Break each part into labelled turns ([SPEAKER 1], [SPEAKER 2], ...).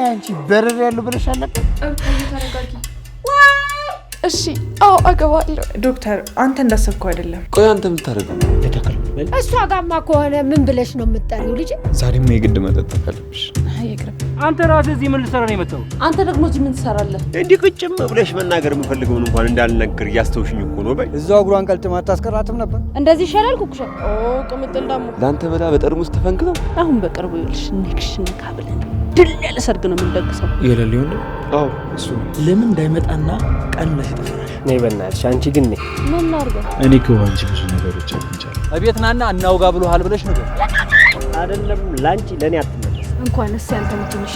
[SPEAKER 1] አንቺ በረር ያለው ብለሽ አለበት።
[SPEAKER 2] ተረጋጊ።
[SPEAKER 3] እሺ አዎ አገባለሁ።
[SPEAKER 2] ዶክተር አንተ እንዳሰብከው አይደለም።
[SPEAKER 4] ቆይ አንተ ምን ታደርገው?
[SPEAKER 1] ለተከለ በል
[SPEAKER 5] እሷ ጋማ ከሆነ ምን ብለሽ ነው የምትጠሪው? ልጅ
[SPEAKER 4] ዛሬማ የግድ መጠጣት አለብሽ።
[SPEAKER 2] አይቅርብ።
[SPEAKER 6] አንተ ራስህ እዚህ ምን ልትሰራ ነው የመጣው?
[SPEAKER 3] አንተ ደግሞ እዚህ ምን ትሰራለህ?
[SPEAKER 7] እንዲህ ቅጭም ብለሽ መናገር የምፈልገውን እንኳን እንዳልነግር እያስተውሽኝ እኮ ነው። በይ
[SPEAKER 1] እዛው እግሯን ቀልጥማ አታስቀራትም ነበር።
[SPEAKER 3] እንደዚህ ይሻላል ኩኩሻ። ቅምጥል ደግሞ
[SPEAKER 4] ላንተ በላ በጠርሙስ ተፈንክተው
[SPEAKER 3] አሁን በቅርቡ ይልሽ ንክሽን ካብለን ድል ያለ ሰርግ ነው የምንደግሰው።
[SPEAKER 4] የለልኝ ወንድ? አዎ እሱ
[SPEAKER 6] ለምን እንዳይመጣና ቀን ላይ ተፈራሽ? ነይ በእናትሽ አንቺ ግን ነይ።
[SPEAKER 3] ምን አርገው?
[SPEAKER 4] እኔ ከዋንቺ ብዙ ነገሮች አግኝቻለሁ።
[SPEAKER 6] እቤት ናና እናውጋ ብሎሃል ብለሽ ነገር
[SPEAKER 7] አይደለም ላንቺ ለኔ አትመለስ።
[SPEAKER 3] እንኳንስ ያንተ ምትንሽ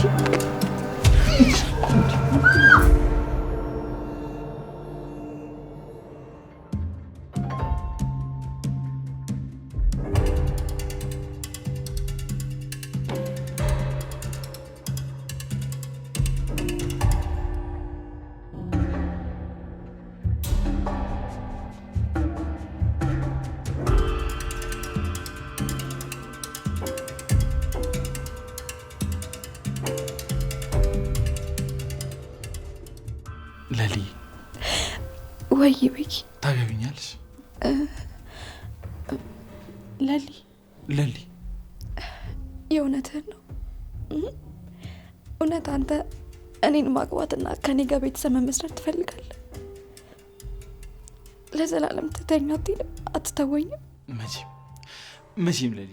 [SPEAKER 4] ለሊ
[SPEAKER 3] ወይ ቤኪ
[SPEAKER 4] ታገቢኛለሽ?
[SPEAKER 3] ለሊ የእውነትህን ነው? እውነት አንተ እኔን ማግባትና ከኔ ጋር ቤተሰብ መመስረት ትፈልጋለህ? ለዘላለም ትተኛ አትተወኝም?
[SPEAKER 4] መቼም ለሊ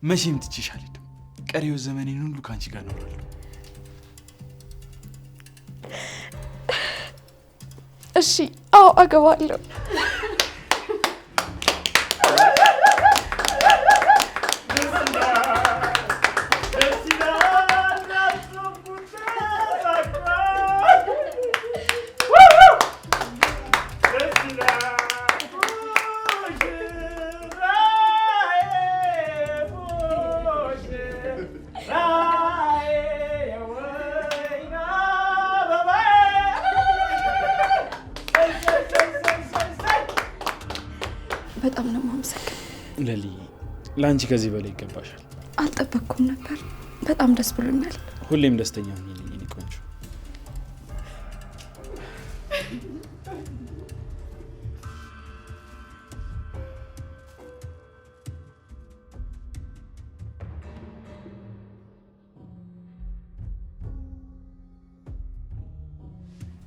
[SPEAKER 4] መቼም ትችሽ አልሄድም። ቀሪው ዘመኔን ሁሉ ካንቺ ጋር እኖራለሁ።
[SPEAKER 3] እሺ አዎ አገባለሁ። በጣም ነው የማመሰግነው
[SPEAKER 4] ለሊ። ላንቺ ከዚህ በላይ ይገባሻል።
[SPEAKER 3] አልጠበቅኩም ነበር። በጣም ደስ ብሎኛል።
[SPEAKER 4] ሁሌም ደስተኛ ሁኚ የኔ ቆንጆ።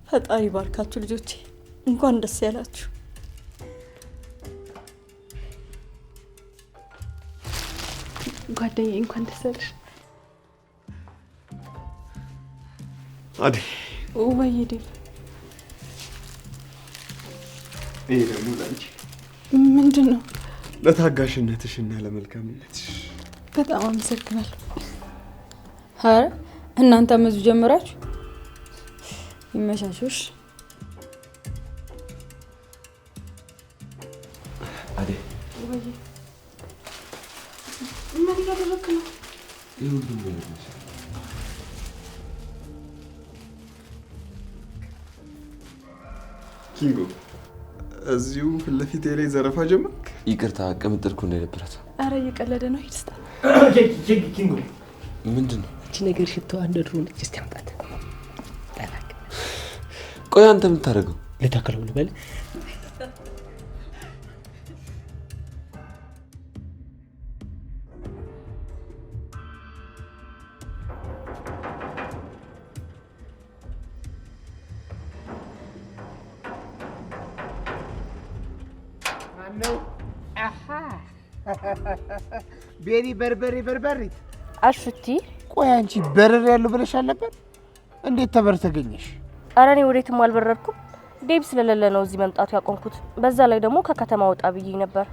[SPEAKER 3] ፈጣሪ ባርካችሁ ልጆቼ። እንኳን ደስ ያላችሁ። ጓደኛዬ እንኳን ደስ ያለሽ።
[SPEAKER 7] አዲ
[SPEAKER 3] ወይ ዴቭ፣
[SPEAKER 7] ይሄ ደግሞ ላንቺ።
[SPEAKER 3] ምንድን ነው?
[SPEAKER 7] ለታጋሽነትሽና ለመልካምነትሽ
[SPEAKER 3] በጣም አመሰግናለሁ። ኧረ እናንተ መዙ ጀምራችሁ ይመሻሹሽ።
[SPEAKER 4] አዲ
[SPEAKER 3] ወይ ምን እያደረክ ነው?
[SPEAKER 4] ይሁን ነው
[SPEAKER 7] ኪንጎ፣ እዚሁ ፊት ለፊቴ ላይ ዘረፋ ጀመርክ?
[SPEAKER 4] ይቅርታ ቅምጥልኩ እንደነበራት።
[SPEAKER 3] አረ እየቀለደ ነው። ሂድ ስታ።
[SPEAKER 6] ኪንጎ
[SPEAKER 4] ምንድን ነው
[SPEAKER 6] እቺ ነገር? ሽታዋ እንደ ድሮ ነች። እስቲ አምጣት።
[SPEAKER 4] ቆይ አንተ ምን ታደርገው?
[SPEAKER 6] ልታከለው ልበል?
[SPEAKER 1] ቤሪ በርበሬ
[SPEAKER 8] አሽቲ።
[SPEAKER 1] ቆይ አንቺ በረር ያለው ብለሽ አለበት። እንዴት ተበር ተገኘሽ?
[SPEAKER 8] ኧረ እኔ ወዴትም አልበረርኩም። ዴብ ስለሌለ ነው እዚህ መምጣቱ ያቆምኩት። በዛ ላይ ደግሞ ከከተማ ወጣ ብዬ ነበር።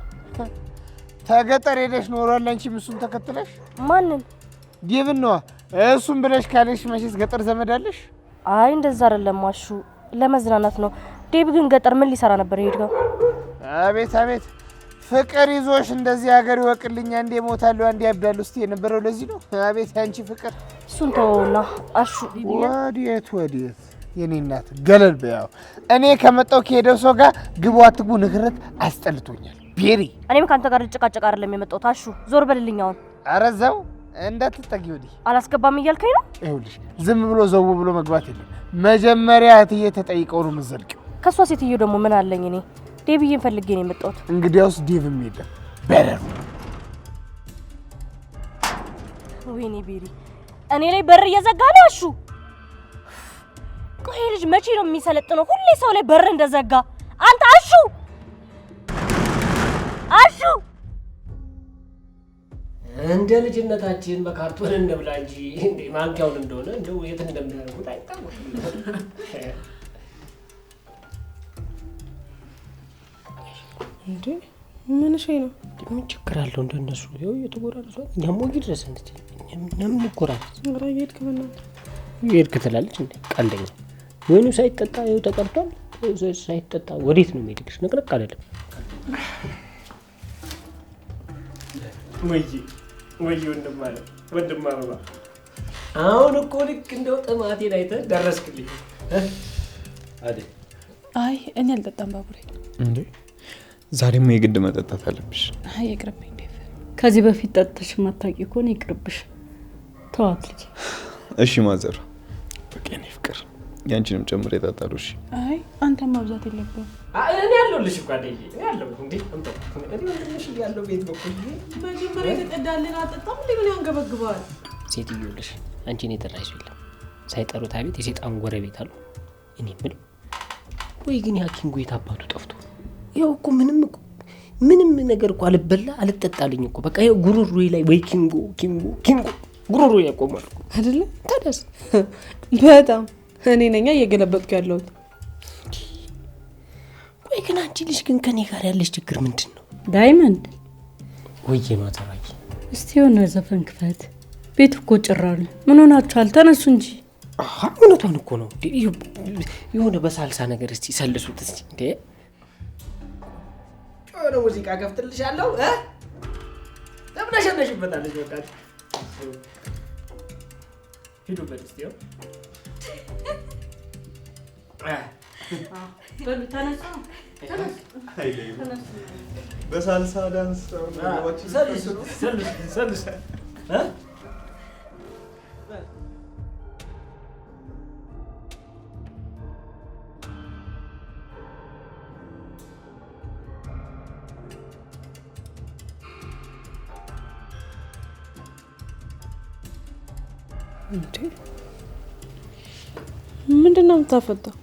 [SPEAKER 1] ተገጠር ሄደሽ ኖሯል አንቺ እሱን ተከትለሽ?
[SPEAKER 8] ማንን?
[SPEAKER 1] ዴብን ነዋ። እሱን ብለሽ ካለሽ መቼስ ገጠር ዘመድ አለሽ?
[SPEAKER 8] አይ እንደዛ አይደለም ማሹ፣ ለመዝናናት ነው። ዴብ ግን ገጠር ምን ሊሰራ ነበር የሄድከው?
[SPEAKER 1] አቤት አቤት፣ ፍቅር ይዞሽ እንደዚህ ሀገር ይወቅልኝ፣ አንዴ ሞታለሁ አንዴ ያብዳለሁ እስቲ የነበረው ለዚህ ነው። አቤት ያንቺ ፍቅር።
[SPEAKER 8] እሱን ተወውና አሹ፣
[SPEAKER 1] ወዴት የኔ እናት ገለል በያው። እኔ ከመጣው ከሄደው ሰው ጋር ግቡ አትግቡ ንግረት አስጠልቶኛል። ቤሪ፣
[SPEAKER 8] እኔም ካንተ ጋር ጭቃጭቃ አይደለም የመጣሁት። አሹ ዞር በልልኝ አሁን።
[SPEAKER 1] ኧረ እዛው እንዳትጠጊ ወዲህ
[SPEAKER 8] አላስገባም እያልከኝ ነው?
[SPEAKER 1] ይኸውልሽ ዝም ብሎ ዘው ብሎ መግባት የለም። መጀመሪያ እትዬ ተጠይቀው ነው የምትዘልቂው።
[SPEAKER 8] ከሷ ሴትዮ ደግሞ ምን አለኝ እኔ? ዴብዬን ፈልጌ ነው የመጣሁት።
[SPEAKER 1] እንግዲያውስ ዴቭም የለም በረሩ።
[SPEAKER 8] ወይኔ ቤሪ እኔ ላይ በር እየዘጋ ነው አሹ። ቆይ ልጅ መቼ ነው የሚሰለጥነው? ሁሌ ሰው ላይ በር እንደዘጋ አንተ አሹ አሹ
[SPEAKER 6] እንደ ልጅነታችን በካርቶን እንብላ እንጂ እንዴ ማንኪያውን እንደሆነ እንደው የት እንደሚያደርጉት አይታወቅም።
[SPEAKER 2] እንዴ ምን ሸይ ነው?
[SPEAKER 6] ምን ችግር አለው? እንደነሱ ይኸው እየተጎራረሱ እኛም ወጊ ድረስ እንዴ እኛም እንጎራረስ።
[SPEAKER 2] እንግራ እየሄድክ
[SPEAKER 6] ይሄድክ ትላለች እንዴ ቀልደኛ። ወይኑ ሳይጠጣ ይኸው ተቀርቷል። ሳይጠጣ ወዴት ነው የሚሄድሽ? ንቅንቅ አይደለም ወይ ወንድም አበባ አሁን እኮ ልክ እንደው ጥማቴን አይተህ ደረስክልኝ አይደል?
[SPEAKER 2] አይ እኔ አልጠጣም ባቡሬ።
[SPEAKER 4] እንዴ ዛሬማ የግድ መጠጣት አለብሽ።
[SPEAKER 2] አይ ይቅርብኝ ዴቭ።
[SPEAKER 9] ከዚህ በፊት ጠጥተሽ ማታውቂ ከሆነ ይቅርብሽ። ተዋት ልጅ።
[SPEAKER 4] እሺ ማዘር በቃ እኔ ፍቅር ያንቺንም ጨምሬ እጠጣለሁ። እሺ
[SPEAKER 2] አይ አንተም ማብዛት የለብህም።
[SPEAKER 6] እኔ ያለሁልሽ እኮ አይደል? እኔ ያለሁ እንዴ አንተ እኔ ወንድምሽ ያለው ቤት በኩል
[SPEAKER 2] መጀመሪያ የተቀዳልን አጠጣም እንዴ ምን ያንገበግባል?
[SPEAKER 6] ሴትዮልሽ አንቺን የጠራሽ የለም። ሳይጠሩት አቤት የሴጣን ጎረቤት አሉ። እኔ ወይ ግን ያኪንጎ የታባቱ ጠፍቶ ያው እኮ ምንም ነገር እኮ አልበላ አልጠጣልኝ እኮ በቃ ያው ጉሩሩይ ላይ ወይ ኪንጎ ጉሩሩይ ያቆማል
[SPEAKER 2] አይደለ? ታዲያስ በጣም እኔ ነኛ እየገለበጥኩ ያለሁት።
[SPEAKER 6] ቆይ ግን አንቺ ልጅ ግን ከኔ ጋር ያለሽ ችግር ምንድን ነው?
[SPEAKER 9] ዳይመንድ
[SPEAKER 6] ወይዬ ማተራቂ
[SPEAKER 9] እስቲ የሆነ ዘፈን ክፈት። ቤት እኮ ጭራ ነው። ምን ሆናችኋል? ተነሱ እንጂ።
[SPEAKER 6] እውነቷን እኮ ነው። የሆነ በሳልሳ ነገር እስቲ ሰልሱት እስቲ እንዴ የሆነ ሙዚቃ ከፍትልሻለሁ ተብለሸነሽበታለች። በቃ ሂዱበት እስቲ
[SPEAKER 2] በሉ ተነሱ።
[SPEAKER 4] በሳልሳ ዳንስ
[SPEAKER 6] ሰልስ
[SPEAKER 2] እንዴ ምንድነው የምታፈጠው?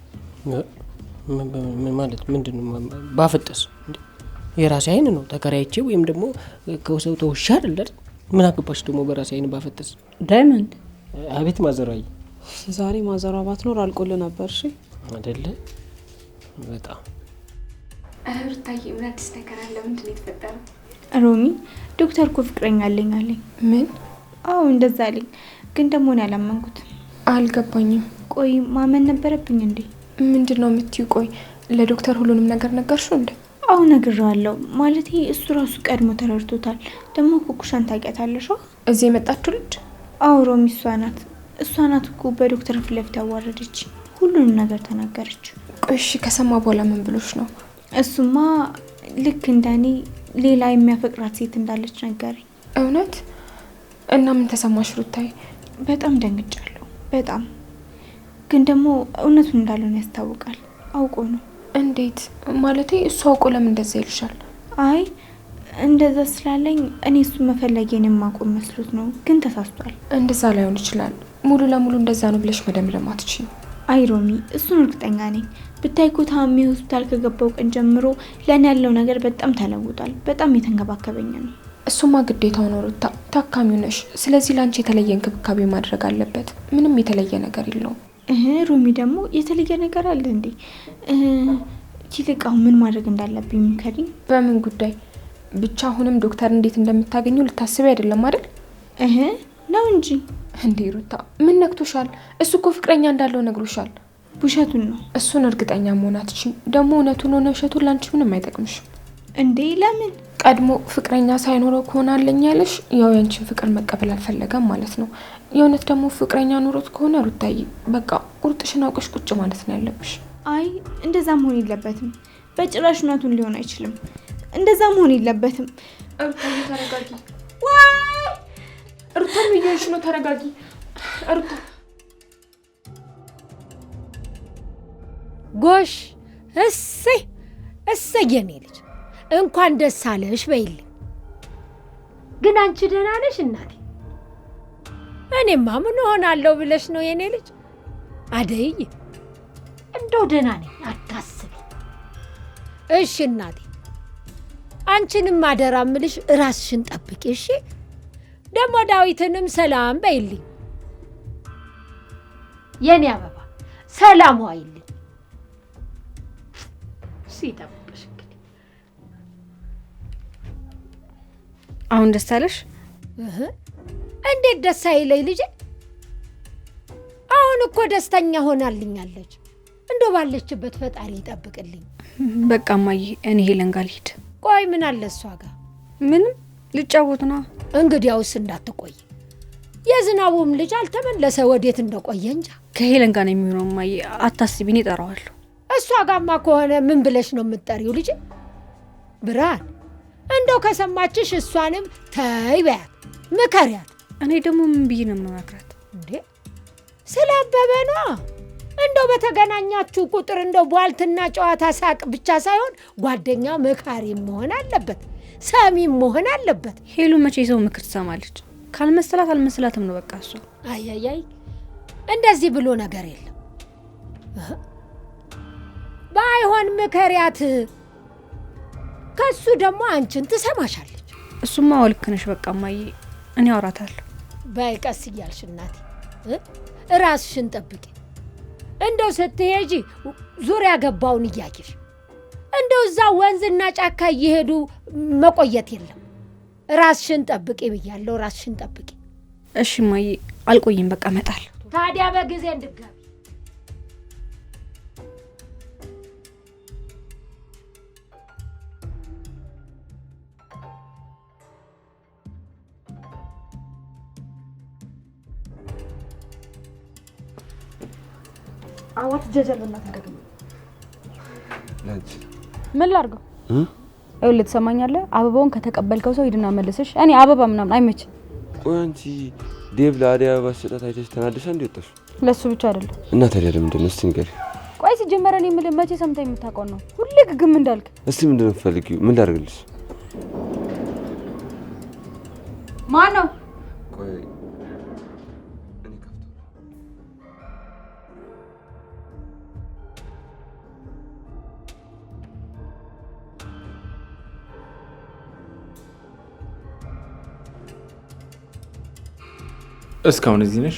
[SPEAKER 6] ማለት ምንድነው ባፈጠስ? የራሴ አይን ነው ተከራይቼ ወይም ደግሞ ከሰው ተውሻ አይደል? ምን አገባሽ ደግሞ በራሴ አይን ባፈጠስ?
[SPEAKER 9] ዳይመንድ
[SPEAKER 6] አቤት ማዘራይ
[SPEAKER 2] ዛሬ ማዘሯ ባትኖር አልቆልህ ነበር። እሺ
[SPEAKER 6] አይደለ? በጣም
[SPEAKER 3] ሩታዬ ምን አዲስ ነገር አለ? ምንድነው የተፈጠረው?
[SPEAKER 10] ሮሚ ዶክተር እኮ ፍቅረኛ አለኝ።
[SPEAKER 3] ምን?
[SPEAKER 10] አዎ እንደዛ አለኝ። ግን ደግሞ ነው ያላመንኩት።
[SPEAKER 3] አልገባኝም።
[SPEAKER 10] ቆይ ማመን ነበረብኝ እንዴ?
[SPEAKER 3] ምንድነው የምትይው? ቆይ ለዶክተር ሁሉንም ነገር ነገርሽው እንዴ?
[SPEAKER 10] አዎ ነግሬዋለሁ። ማለቴ እሱ ራሱ ቀድሞ ተረድቶታል። ደግሞ ኩኩሻን ታውቂያታለሽ?
[SPEAKER 3] እዚህ የመጣችው ልጅ?
[SPEAKER 10] አዎ ሮሚ እሷ ናት እኮ በዶክተር ፊት ለፊት ያዋረደች። ሁሉንም ነገር ተናገረች።
[SPEAKER 3] ቆይ እሺ ከሰማ በኋላ ምን ብሎሽ ነው?
[SPEAKER 10] እሱማ ልክ እንደኔ ሌላ የሚያፈቅራት ሴት እንዳለች ነገረኝ።
[SPEAKER 3] እውነት? እና ምን ተሰማሽ ሩታዬ?
[SPEAKER 10] በጣም ደንግጫለሁ። በጣም ግን ደግሞ እውነቱን እንዳልሆነ ያስታውቃል። አውቆ ነው።
[SPEAKER 3] እንዴት? ማለቴ እሱ አውቆ ለምን እንደዛ ይልሻል?
[SPEAKER 10] አይ እንደዛ ስላለኝ እኔ እሱ መፈለጌን የማቆም መስሎት ነው። ግን ተሳስቷል።
[SPEAKER 3] እንደዛ ላይሆን ይችላል። ሙሉ ለሙሉ እንደዛ ነው ብለሽ መደምደም አትችይም።
[SPEAKER 10] አይ ሮሚ እሱን እርግጠኛ ነኝ። ብታይ እኮ ታሜ ሆስፒታል ከገባው ቀን ጀምሮ ለኔ ያለው ነገር በጣም ተለውጧል። በጣም የተንከባከበኝ ነው።
[SPEAKER 3] እሱማ ግዴታው ነው ሩታ፣ ታካሚው ነሽ። ስለዚህ ላንቺ የተለየ እንክብካቤ ማድረግ አለበት። ምንም የተለየ ነገር የለውም።
[SPEAKER 10] ሮሚ ደግሞ የተለየ ነገር አለ እንዴ? ይልቃው ምን ማድረግ እንዳለብኝ ምከሪኝ።
[SPEAKER 3] በምን ጉዳይ? ብቻ አሁንም ዶክተር እንዴት እንደምታገኙ ልታስቢ አይደለም አይደል?
[SPEAKER 10] ነው እንጂ።
[SPEAKER 3] እንዴ ሩታ ምን ነክቶሻል? እሱ እኮ ፍቅረኛ እንዳለው ነግሮሻል።
[SPEAKER 10] ውሸቱን ነው።
[SPEAKER 3] እሱን እርግጠኛ መሆን አትችይም። ደግሞ እውነቱን ሆነ ውሸቱን ላንቺ ምንም አይጠቅምሽም።
[SPEAKER 10] እንዴ ለምን?
[SPEAKER 3] ቀድሞ ፍቅረኛ ሳይኖረው ከሆነ አለኝ ያለሽ ያው ያንቺን ፍቅር መቀበል አልፈለገም ማለት ነው። የእውነት ደግሞ ፍቅረኛ ኖሮት ከሆነ ሩታዬ በቃ ቁርጥሽን አውቀሽ ቁጭ ማለት ነው ያለብሽ።
[SPEAKER 10] አይ እንደዛ መሆን የለበትም። በጭራሽ እውነቱን ሊሆን አይችልም። እንደዛ መሆን የለበትም።
[SPEAKER 3] ሩታዬ ተረጋጊ።
[SPEAKER 10] ሩታ
[SPEAKER 3] ምን እያልሽ ነው? ተረጋጊ ሩታ።
[SPEAKER 5] ጎሽ እሰይ እሰይ የኔ ልጅ እንኳን ደስ አለሽ በይልኝ። ግን አንቺ ደህና ነሽ እናቴ? እኔማ ምን ሆናለሁ ብለሽ ነው የኔ ልጅ? አደይ እንደው ደህና ነኝ አታስቢ። እሺ እናቴ አንቺንም አደራ እምልሽ ራስሽን ጠብቂ እሺ። ደግሞ ዳዊትንም ሰላም በይልኝ የኔ አበባ፣ ሰላም ዋይልኝ። ሲጠብቅሽ እንግዲህ።
[SPEAKER 2] አሁን ደስ አለሽ?
[SPEAKER 5] እንዴት ደስ አይለኝ ልጄ? አሁን እኮ ደስተኛ ሆናልኛለች። እንደው ባለችበት ፈጣሪ ይጠብቅልኝ።
[SPEAKER 2] በቃ እማዬ እኔ ሄለን ጋር ልሂድ።
[SPEAKER 5] ቆይ ምን አለ እሷ ጋር?
[SPEAKER 2] ምንም ልጫወት ነው።
[SPEAKER 5] እንግዲያውስ እንዳትቆይ። የዝናቡም ልጅ አልተመለሰ ወዴት እንደቆየ እንጃ።
[SPEAKER 2] ከሄለን ጋር ነው የሚሆነው እማዬ፣ አታስቢ፣ እኔ እጠራዋለሁ።
[SPEAKER 5] እሷ ጋማ ከሆነ ምን ብለሽ ነው የምትጠሪው ልጄ? ብርሃን እንደው ከሰማችሽ እሷንም ተይ በያት፣ ምከሪያት።
[SPEAKER 2] እኔ ደግሞ ምን ብዬ ነው የምመክራት
[SPEAKER 5] እንዴ? ስለ አበበ ነዋ። እንደው በተገናኛችሁ ቁጥር እንደው ቧልትና ጨዋታ ሳቅ ብቻ ሳይሆን ጓደኛ መካሪም መሆን አለበት፣ ሰሚም መሆን አለበት።
[SPEAKER 2] ሄሉ መቼ ሰው ምክር ትሰማለች? ካልመሰላት አልመሰላትም ነው በቃ እሷ።
[SPEAKER 5] አያያይ እንደዚህ ብሎ ነገር የለም። ባይሆን ምከሪያት፣ ከሱ ደግሞ አንቺን ትሰማሻለች።
[SPEAKER 2] እሱማ ልክ ነሽ። በቃ እማዬ እኔ አውራታለሁ።
[SPEAKER 5] በይ ቀስ እያልሽ እናቴ ራስሽን ጠብቂ። እንደው ስትሄጂ ዙሪያ ገባውን እያየሽ እንደው እዛ ወንዝና ጫካ እየሄዱ መቆየት የለም። ራስሽን ጠብቂ ብያለሁ፣ ራስሽን ጠብቂ።
[SPEAKER 2] እሺ እማዬ አልቆይም፣ በቃ እመጣለሁ።
[SPEAKER 5] ታዲያ በጊዜ እንድትገቢ።
[SPEAKER 2] አዋት ጀጀልና ተገኘ።
[SPEAKER 11] ምን ላድርገው? ይኸውልህ ትሰማኛለህ? አበባውን ከተቀበልከው ሰው ሂድና መልስሽ። እኔ አበባ ምናምን አይመችም።
[SPEAKER 12] ቆይ አንቺ ዴቭ ለአደይ አበባ ስጠት አይተሽ ተናደሻ እንዴ ወጣሽ?
[SPEAKER 11] ለሱ ብቻ አይደለም።
[SPEAKER 12] እና ታዲያ ለምንድን ነው? እስቲ ንገሪ።
[SPEAKER 11] ቆይ ሲጀመር እኔ የምልህ መቼ ሰምተህ የምታውቀው ነው? ሁሌ ግግም እንዳልክ።
[SPEAKER 12] እስቲ ምንድን ነው የምትፈልጊው? ምን ላድርግልሽ?
[SPEAKER 11] ማን ነው?
[SPEAKER 12] ቆይ
[SPEAKER 4] እስካሁን እዚህ ነሽ?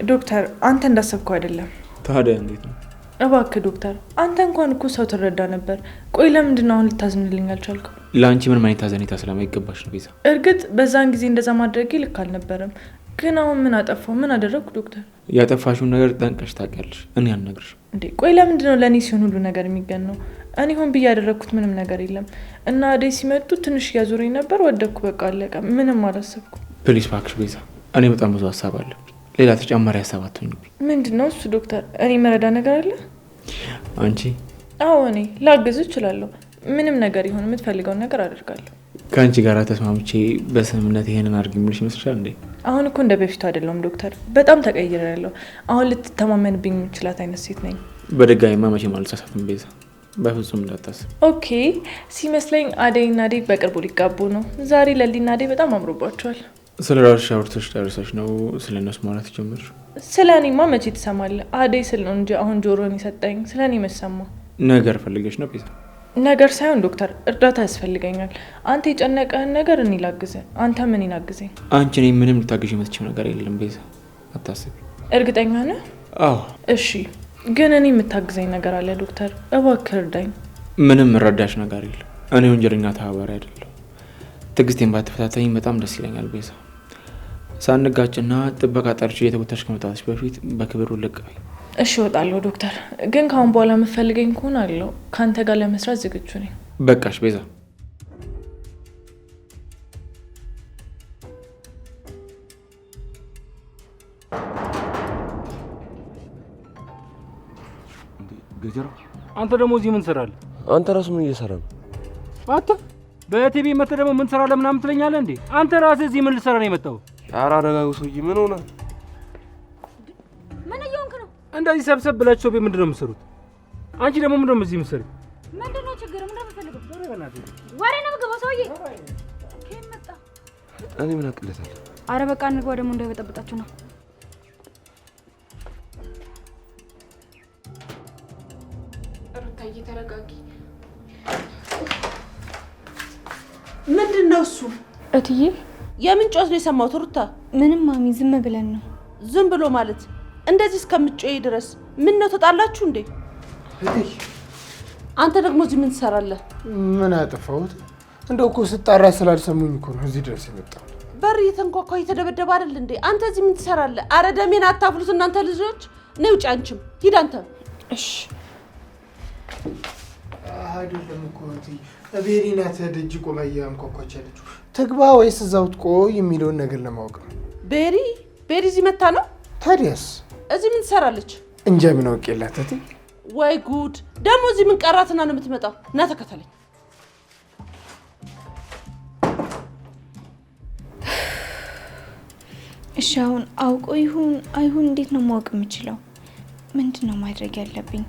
[SPEAKER 13] ዶክተር አንተ እንዳሰብከው አይደለም።
[SPEAKER 4] ታዲያ እንዴት ነው?
[SPEAKER 13] እባክህ ዶክተር አንተ እንኳን እኮ ሰው ትረዳ ነበር። ቆይ ለምንድን ነው አሁን ልታዝንልኝ አልቻልከው?
[SPEAKER 4] ለአንቺ ምን ማለት ታዘኔታ ስለማይገባሽ ነው ቤዛ።
[SPEAKER 13] እርግጥ በዛን ጊዜ እንደዛ ማድረጌ ልክ አልነበረም፣ ግን አሁን ምን አጠፋው? ምን አደረግኩ ዶክተር?
[SPEAKER 4] ያጠፋሽውን ነገር ጠንቀሽ ታውቂያለሽ። እኔ አልነግርሽም።
[SPEAKER 13] እንዴ ቆይ ለምንድን ነው ለእኔ ሲሆን ሁሉ ነገር የሚገነው? እኔ ሆን ብዬ ያደረግኩት ምንም ነገር የለም። እና አደይ ሲመጡ ትንሽ ያዙረኝ ነበር፣ ወደኩ፣ በቃ አለቀ። ምንም አላሰብኩም።
[SPEAKER 4] ፕሊስ እባክሽ ቤዛ፣ እኔ በጣም ብዙ ሀሳብ አለ። ሌላ ተጨማሪ ሀሳብ አትሆኝብኝ።
[SPEAKER 13] ምንድነው እሱ ዶክተር? እኔ መረዳ ነገር አለ?
[SPEAKER 4] አንቺ?
[SPEAKER 13] አዎ እኔ ላግዝ እችላለሁ። ምንም ነገር ይሁን የምትፈልገውን ነገር አደርጋለሁ።
[SPEAKER 4] ከአንቺ ጋር ተስማምቼ በስምምነት ይሄንን አድርግ የሚልሽ ይመስልሻል እንዴ?
[SPEAKER 13] አሁን እኮ እንደ በፊቱ አይደለም ዶክተር፣ በጣም ተቀይሬያለሁ። አሁን ልትተማመንብኝ የምችላት አይነት ሴት ነኝ።
[SPEAKER 4] በድጋሚማ መቼም አልተሳሳትም ቤዛ፣ በፍጹም እንዳታስብ።
[SPEAKER 13] ኦኬ ሲመስለኝ አደይና ዴቭ በቅርቡ ሊጋቡ ነው። ዛሬ ለሊና አደይ በጣም አምሮባቸዋል።
[SPEAKER 4] ስለ ራስሽ አውርተሽ ጨርሰሽ ነው ስለ እነሱ ማለት ጀመርሽ?
[SPEAKER 13] ስለ እኔማ መቼ ትሰማለህ? አደይ ስል ነው እንጂ አሁን ጆሮን የሰጠኝ ስለ እኔ መሰማ።
[SPEAKER 4] ነገር ፈልገሽ ነው ቤዛ?
[SPEAKER 13] ነገር ሳይሆን ዶክተር እርዳታ ያስፈልገኛል። አንተ የጨነቀህን ነገር እኔ ላግዝህ፣ አንተ ምን ይናግዘኝ?
[SPEAKER 4] አንቺ እኔ ምንም ልታግዥ የምትችይው ነገር የለም ቤዛ፣ አታስቢ።
[SPEAKER 13] እርግጠኛ ነህ?
[SPEAKER 4] አዎ።
[SPEAKER 13] እሺ ግን እኔ የምታግዘኝ ነገር አለ ዶክተር፣ እባክህ እርዳኝ።
[SPEAKER 4] ምንም እረዳሽ ነገር የለም። እኔ ወንጀለኛ ተባባሪ አይደለሁ። ትዕግስቴን ባትፈታተኝ በጣም ደስ ይለኛል ቤዛ። ሳንጋጭና ጥበቃ ጠርቼ የተቦታሽ ከመጣትሽ በፊት በክብር ውልቅ በይ።
[SPEAKER 13] እሺ እወጣለሁ ዶክተር፣ ግን ካሁን በኋላ የምትፈልገኝ ከሆነ አለው ከአንተ ጋር ለመስራት ዝግጁ ነኝ።
[SPEAKER 4] በቃሽ ቤዛ።
[SPEAKER 12] ገጀራ
[SPEAKER 14] አንተ ደግሞ እዚህ ምን ትሰራለህ?
[SPEAKER 12] አንተ ራሱ ምን እየሰራ ነው?
[SPEAKER 14] አንተ በቲቪ መጥተህ ደግሞ ምን ትሰራለህ ምናምን ትለኛለህ እንዴ? አንተ ራስህ እዚህ ምን ልትሰራ ነው የመጣው?
[SPEAKER 12] ኧረ አረጋጉ ሰውዬ ምን ሆነ?
[SPEAKER 11] ምን እየሆንክ ነው?
[SPEAKER 14] እንደዚህ ሰብሰብ ብላችሁ ቤት ምንድን ነው የምትሰሩት? አንቺ ደግሞ ምንድን ነው እዚህ የምትሰሪው?
[SPEAKER 11] ምንድን ነው ችግር? ምንድን ነው የምትፈልገው? ወሬ ነው የምትገባው ሰውዬ? ከየት መጣ?
[SPEAKER 12] እኔ ምን አቅለታለሁ?
[SPEAKER 11] አረ በቃ እንግባ፣ ደግሞ እንዳይበጠብጣችሁ ነው።
[SPEAKER 3] ሩታዬ ተረጋጊ።
[SPEAKER 15] ምንድን ነው እሱ?
[SPEAKER 3] እትዬ
[SPEAKER 15] የምን ጮት ነው የሰማሁት? ሩታ
[SPEAKER 10] ምንም ማሚ፣ ዝም ብለን ነው።
[SPEAKER 15] ዝም ብሎ ማለት እንደዚህ እስከምትጮይ ድረስ ምን ነው ተጣላችሁ እንዴ? አንተ ደግሞ እዚህ ምን ትሰራለህ?
[SPEAKER 1] ምን አጠፋሁት? እንደው እኮ ስጣራ ስላልሰሙኝ እኮ ነው እዚህ ድረስ የመጣው።
[SPEAKER 15] በር እየተንኳኳ እየተደበደበ አይደል እንዴ? አንተ እዚህ ምን ትሰራለህ? አረ ደሜን አታፍሉት እናንተ ልጆች። ነይ ውጭ፣ አንቺም ሂድ አንተ።
[SPEAKER 3] እሺ
[SPEAKER 1] አይደለም እኮ እትዬ፣ ቤሪ ናት ደጅ ቆማ እያንኳኳች ያለችው። ትግባ ወይስ እዛው ትቆይ የሚለውን ነገር ለማወቅ ነው።
[SPEAKER 15] ቤሪ እዚህ መታ ነው?
[SPEAKER 1] ታዲያስ
[SPEAKER 15] እዚህ ምን ትሰራለች?
[SPEAKER 1] እንጃ ምን አውቄላት እትዬ።
[SPEAKER 15] ወይ ጉድ! ደግሞ እዚህ ምን ቀራትና ነው የምትመጣው? እና ተከተለኝ።
[SPEAKER 10] እሺ አሁን አውቆ ይሁን አይሁን እንዴት ነው ማወቅ የምችለው? ምንድን ነው ማድረግ ያለብኝ?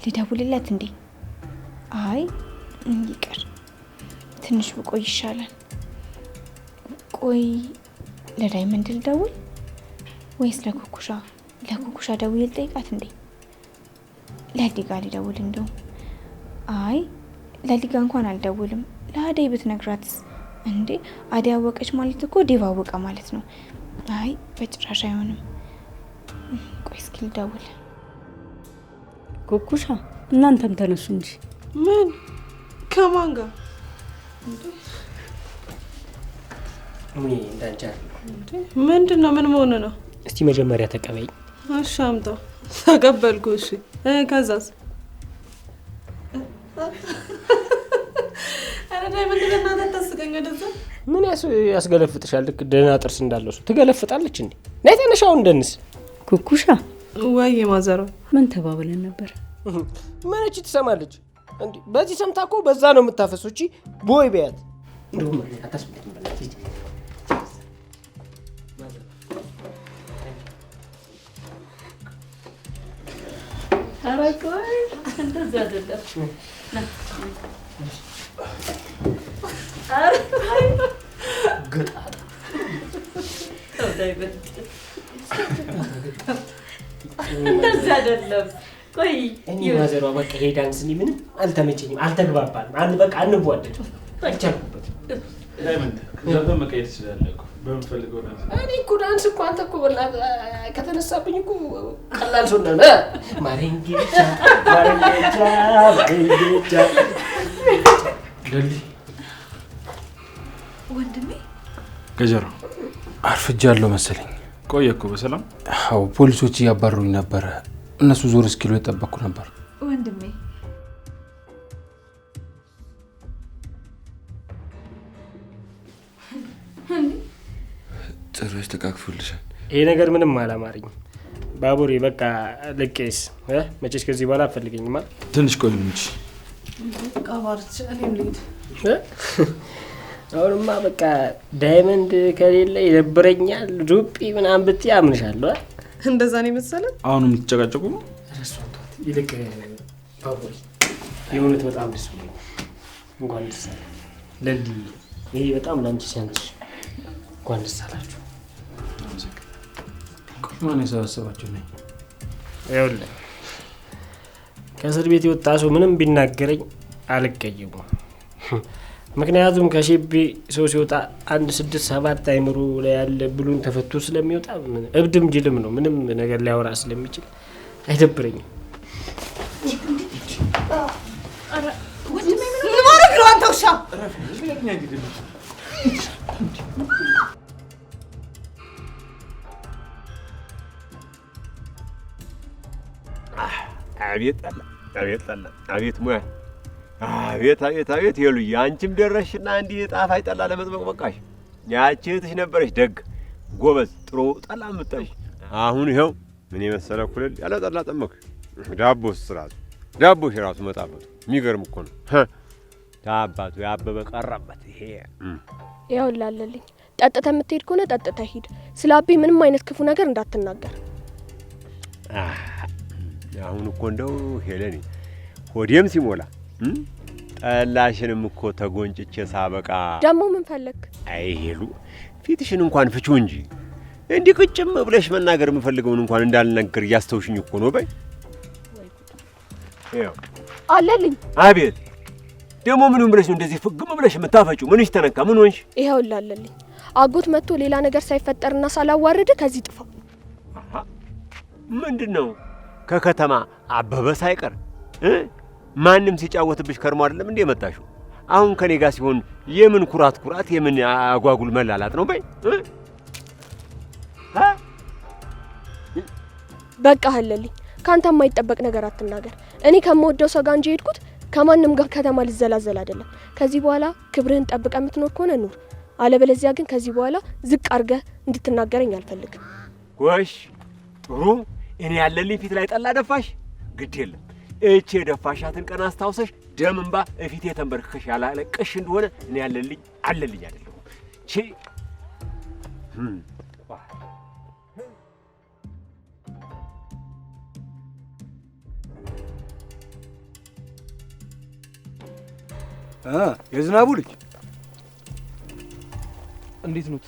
[SPEAKER 10] ልደውልለት እንዴ? አይ ይቅር፣ ትንሽ ብቆይ ይሻላል። ቆይ ለዳይመንድ ልደውል ወይስ ለኩኩሻ? ለኩኩሻ ደውዬ ልጠይቃት እንዴ? ለዲጋ ልደውል እንደው? አይ ለዲጋ እንኳን አልደውልም። ለአደይ ብትነግራትስ? እንዴ አደይ አወቀች ማለት እኮ ዴቭ አወቀ ማለት ነው። አይ በጭራሽ አይሆንም። ቆይ እስኪ ልደውል።
[SPEAKER 9] ኩኩሻ እናንተም ተነሱ እንጂ።
[SPEAKER 13] ምን ከማን ጋር? ምንድን ነው? ምን መሆን ነው?
[SPEAKER 6] እስቲ መጀመሪያ ተቀበይ።
[SPEAKER 13] እሺ አምጣው። ተቀበልኩ። እሺ ከዛስ? አረ ዳይመንድ ለእናንተ ታስቀኝ ወደዛ።
[SPEAKER 6] ምን ያስገለፍጥሻል? ልክ ደህና ጥርስ እንዳለው ሰው ትገለፍጣለች እንዴ? ነይ ተነሽ አሁን እንደንስ።
[SPEAKER 9] ኩኩሻ
[SPEAKER 13] ወይ ማዘሯ
[SPEAKER 9] ምን ተባብለን ነበር?
[SPEAKER 6] ምን እቺ ትሰማለች እንዴ? በዚህ ሰምታ እኮ በዛ ነው የምታፈሰው። እቺ ቦይ በያት እንደውም አታስብልኝ በእናትህ።
[SPEAKER 9] ኧረ ቆይ እንደዛ አይደለም። ኧረ
[SPEAKER 6] ገጣጣ
[SPEAKER 9] እንደዛ አይደለም። ቆይ
[SPEAKER 6] እኔ ማዘሯ በቃ ሄዳንስ እኔ ምንም አልተመቸኝም፣ አልተግባባንም። በቃ አንዋደድ አልቻልኩበት።
[SPEAKER 16] ዳይመንድ ዘፈን መቀየር ትችላለህ እኮ በምፈልገው ዳንስ።
[SPEAKER 6] እኔ እኮ ዳንስ እኮ አንተ እኮ ከተነሳብኝ እኮ ቀላል ሰው ነህ። ማሬንጌቻ
[SPEAKER 16] ደሊ
[SPEAKER 10] ወንድሜ
[SPEAKER 16] ገጀራ
[SPEAKER 17] አርፍጃለሁ መሰለኝ።
[SPEAKER 16] ቆየ እኮ በሰላም?
[SPEAKER 17] አዎ ፖሊሶች እያባረሩኝ ነበረ። እነሱ ዞር እስኪሉ የጠበቅኩ ነበር።
[SPEAKER 10] ወንድሜ
[SPEAKER 12] ጭራሽ ተቃቅፎልሻል።
[SPEAKER 6] ይሄ ነገር ምንም አላማረኝም። ባቡሬ በቃ ልቄስ መቼስ ከዚህ በኋላ አትፈልገኝማ።
[SPEAKER 16] ትንሽ ቆይ እንጂ
[SPEAKER 13] ቃባርች እኔም ልሂድ።
[SPEAKER 6] አሁንማ በቃ ዳይመንድ ከሌለ ይደብረኛል ዱጲ ምናምን ብትይ አምንሻለሁ።
[SPEAKER 13] እንደዛ ነው የመሰለህ?
[SPEAKER 16] አሁን የምትጨቃጨቁ ነው?
[SPEAKER 6] ይልቅ ባቡሬ የእውነት በጣም ደስ ብሎኛል። እንኳን ደስ አለ ለሊ። ይሄ በጣም ላንቺ ሲያንስሽ እንኳን ደስ አላችሁ።
[SPEAKER 16] ማን የሰበሰባችሁ ነኝ?
[SPEAKER 6] ይኸውልህ ከእስር ቤት የወጣ ሰው ምንም ቢናገረኝ አልቀየሙም። ምክንያቱም ከሼቤ ሰው ሲወጣ 1 6 7 አይምሮ ላይ ያለ ብሉን ተፈቶ ስለሚወጣ እብድም ጅልም ነው። ምንም ነገር ሊያወራ ስለሚችል አይደብረኝም።
[SPEAKER 15] ምን ማድረግ ነው አንተ ውሻ?
[SPEAKER 7] አቤት ጠላ፣ አቤት ጠላ፣ አቤት ሙያ፣ አቤት ይሉኝ። አንቺም ደረሽና እንዲህ ጣፋጭ ጠላ ለመጥመቅ በቃሽ። ያቺ እህትሽ ነበረች ደግ ጎበዝ፣ ጥሩ ጠላ የምትጠምቅ። አሁን ይኸው ምን የመሰለ ኩልል ያለ ጠላ ጠመክ። ዳቦስ ራሱ ዳቦሽ ራሱ መጣፈጡ የሚገርም እኮ ነው። ታባቱ ያበበ ቀረበት ይሄ
[SPEAKER 8] ያው ላለልኝ ጠጥተህ የምትሄድ ከሆነ ጠጥተህ ሂድ። ስለ አቤ ምንም አይነት ክፉ ነገር እንዳትናገር።
[SPEAKER 7] አሁን እኮ እንደው ሄለኒ ሆዴም ሲሞላ ጠላሽንም እኮ ተጎንጭቼ ሳበቃ
[SPEAKER 8] ደግሞ ምን ፈለግ?
[SPEAKER 7] አይ ሄሉ ፊትሽን እንኳን ፍቹ እንጂ እንዲህ ቅጭም ብለሽ መናገር የምፈልገውን እንኳን እንዳልነገር እያስተውሽኝ እኮ ነው። በይ ይኸው
[SPEAKER 8] አለልኝ።
[SPEAKER 7] አቤት ደግሞ ምንም ብለሽ ነው እንደዚህ ፍግም ብለሽ የምታፈጪው? ምንሽ ተነካ? ምን ሆንሽ?
[SPEAKER 8] ይኸው ላለልኝ አጎት መጥቶ ሌላ ነገር ሳይፈጠርና ሳላዋርድ ከዚህ ጥፋ።
[SPEAKER 7] ምንድነው? ከከተማ አበበ ሳይቀር ማንም ሲጫወትብሽ ከርሞ አይደለም እንዴ መጣሽው? አሁን ከኔ ጋር ሲሆን የምን ኩራት የምን አጓጉል መላላጥ ነው? በይ
[SPEAKER 8] በቃ አለልኝ ካንተ የማይጠበቅ ነገር አትናገር። እኔ ከመወደው ሰው ጋር እንጂ ሄድኩት ከማንም ጋር ከተማ ልዘላዘል አይደለም። ከዚህ በኋላ ክብርህን ጠብቀህ የምትኖር ከሆነ ኑር፣ አለበለዚያ ግን ከዚህ በኋላ ዝቅ አድርገህ እንድትናገረኝ አልፈልግም።
[SPEAKER 7] ጎሽ ጥሩ። እኔ ያለልኝ ፊት ላይ ጠላ ደፋሽ? ግድ የለም እቺ የደፋሻትን ቀን አስታውሰሽ ደም እንባ እፊቴ ተንበርክከሽ ያላለቀሽ እንደሆነ እኔ ያለልኝ አይደለም። ቺ
[SPEAKER 18] የዝናቡ ልጅ
[SPEAKER 17] እንዴት ነው?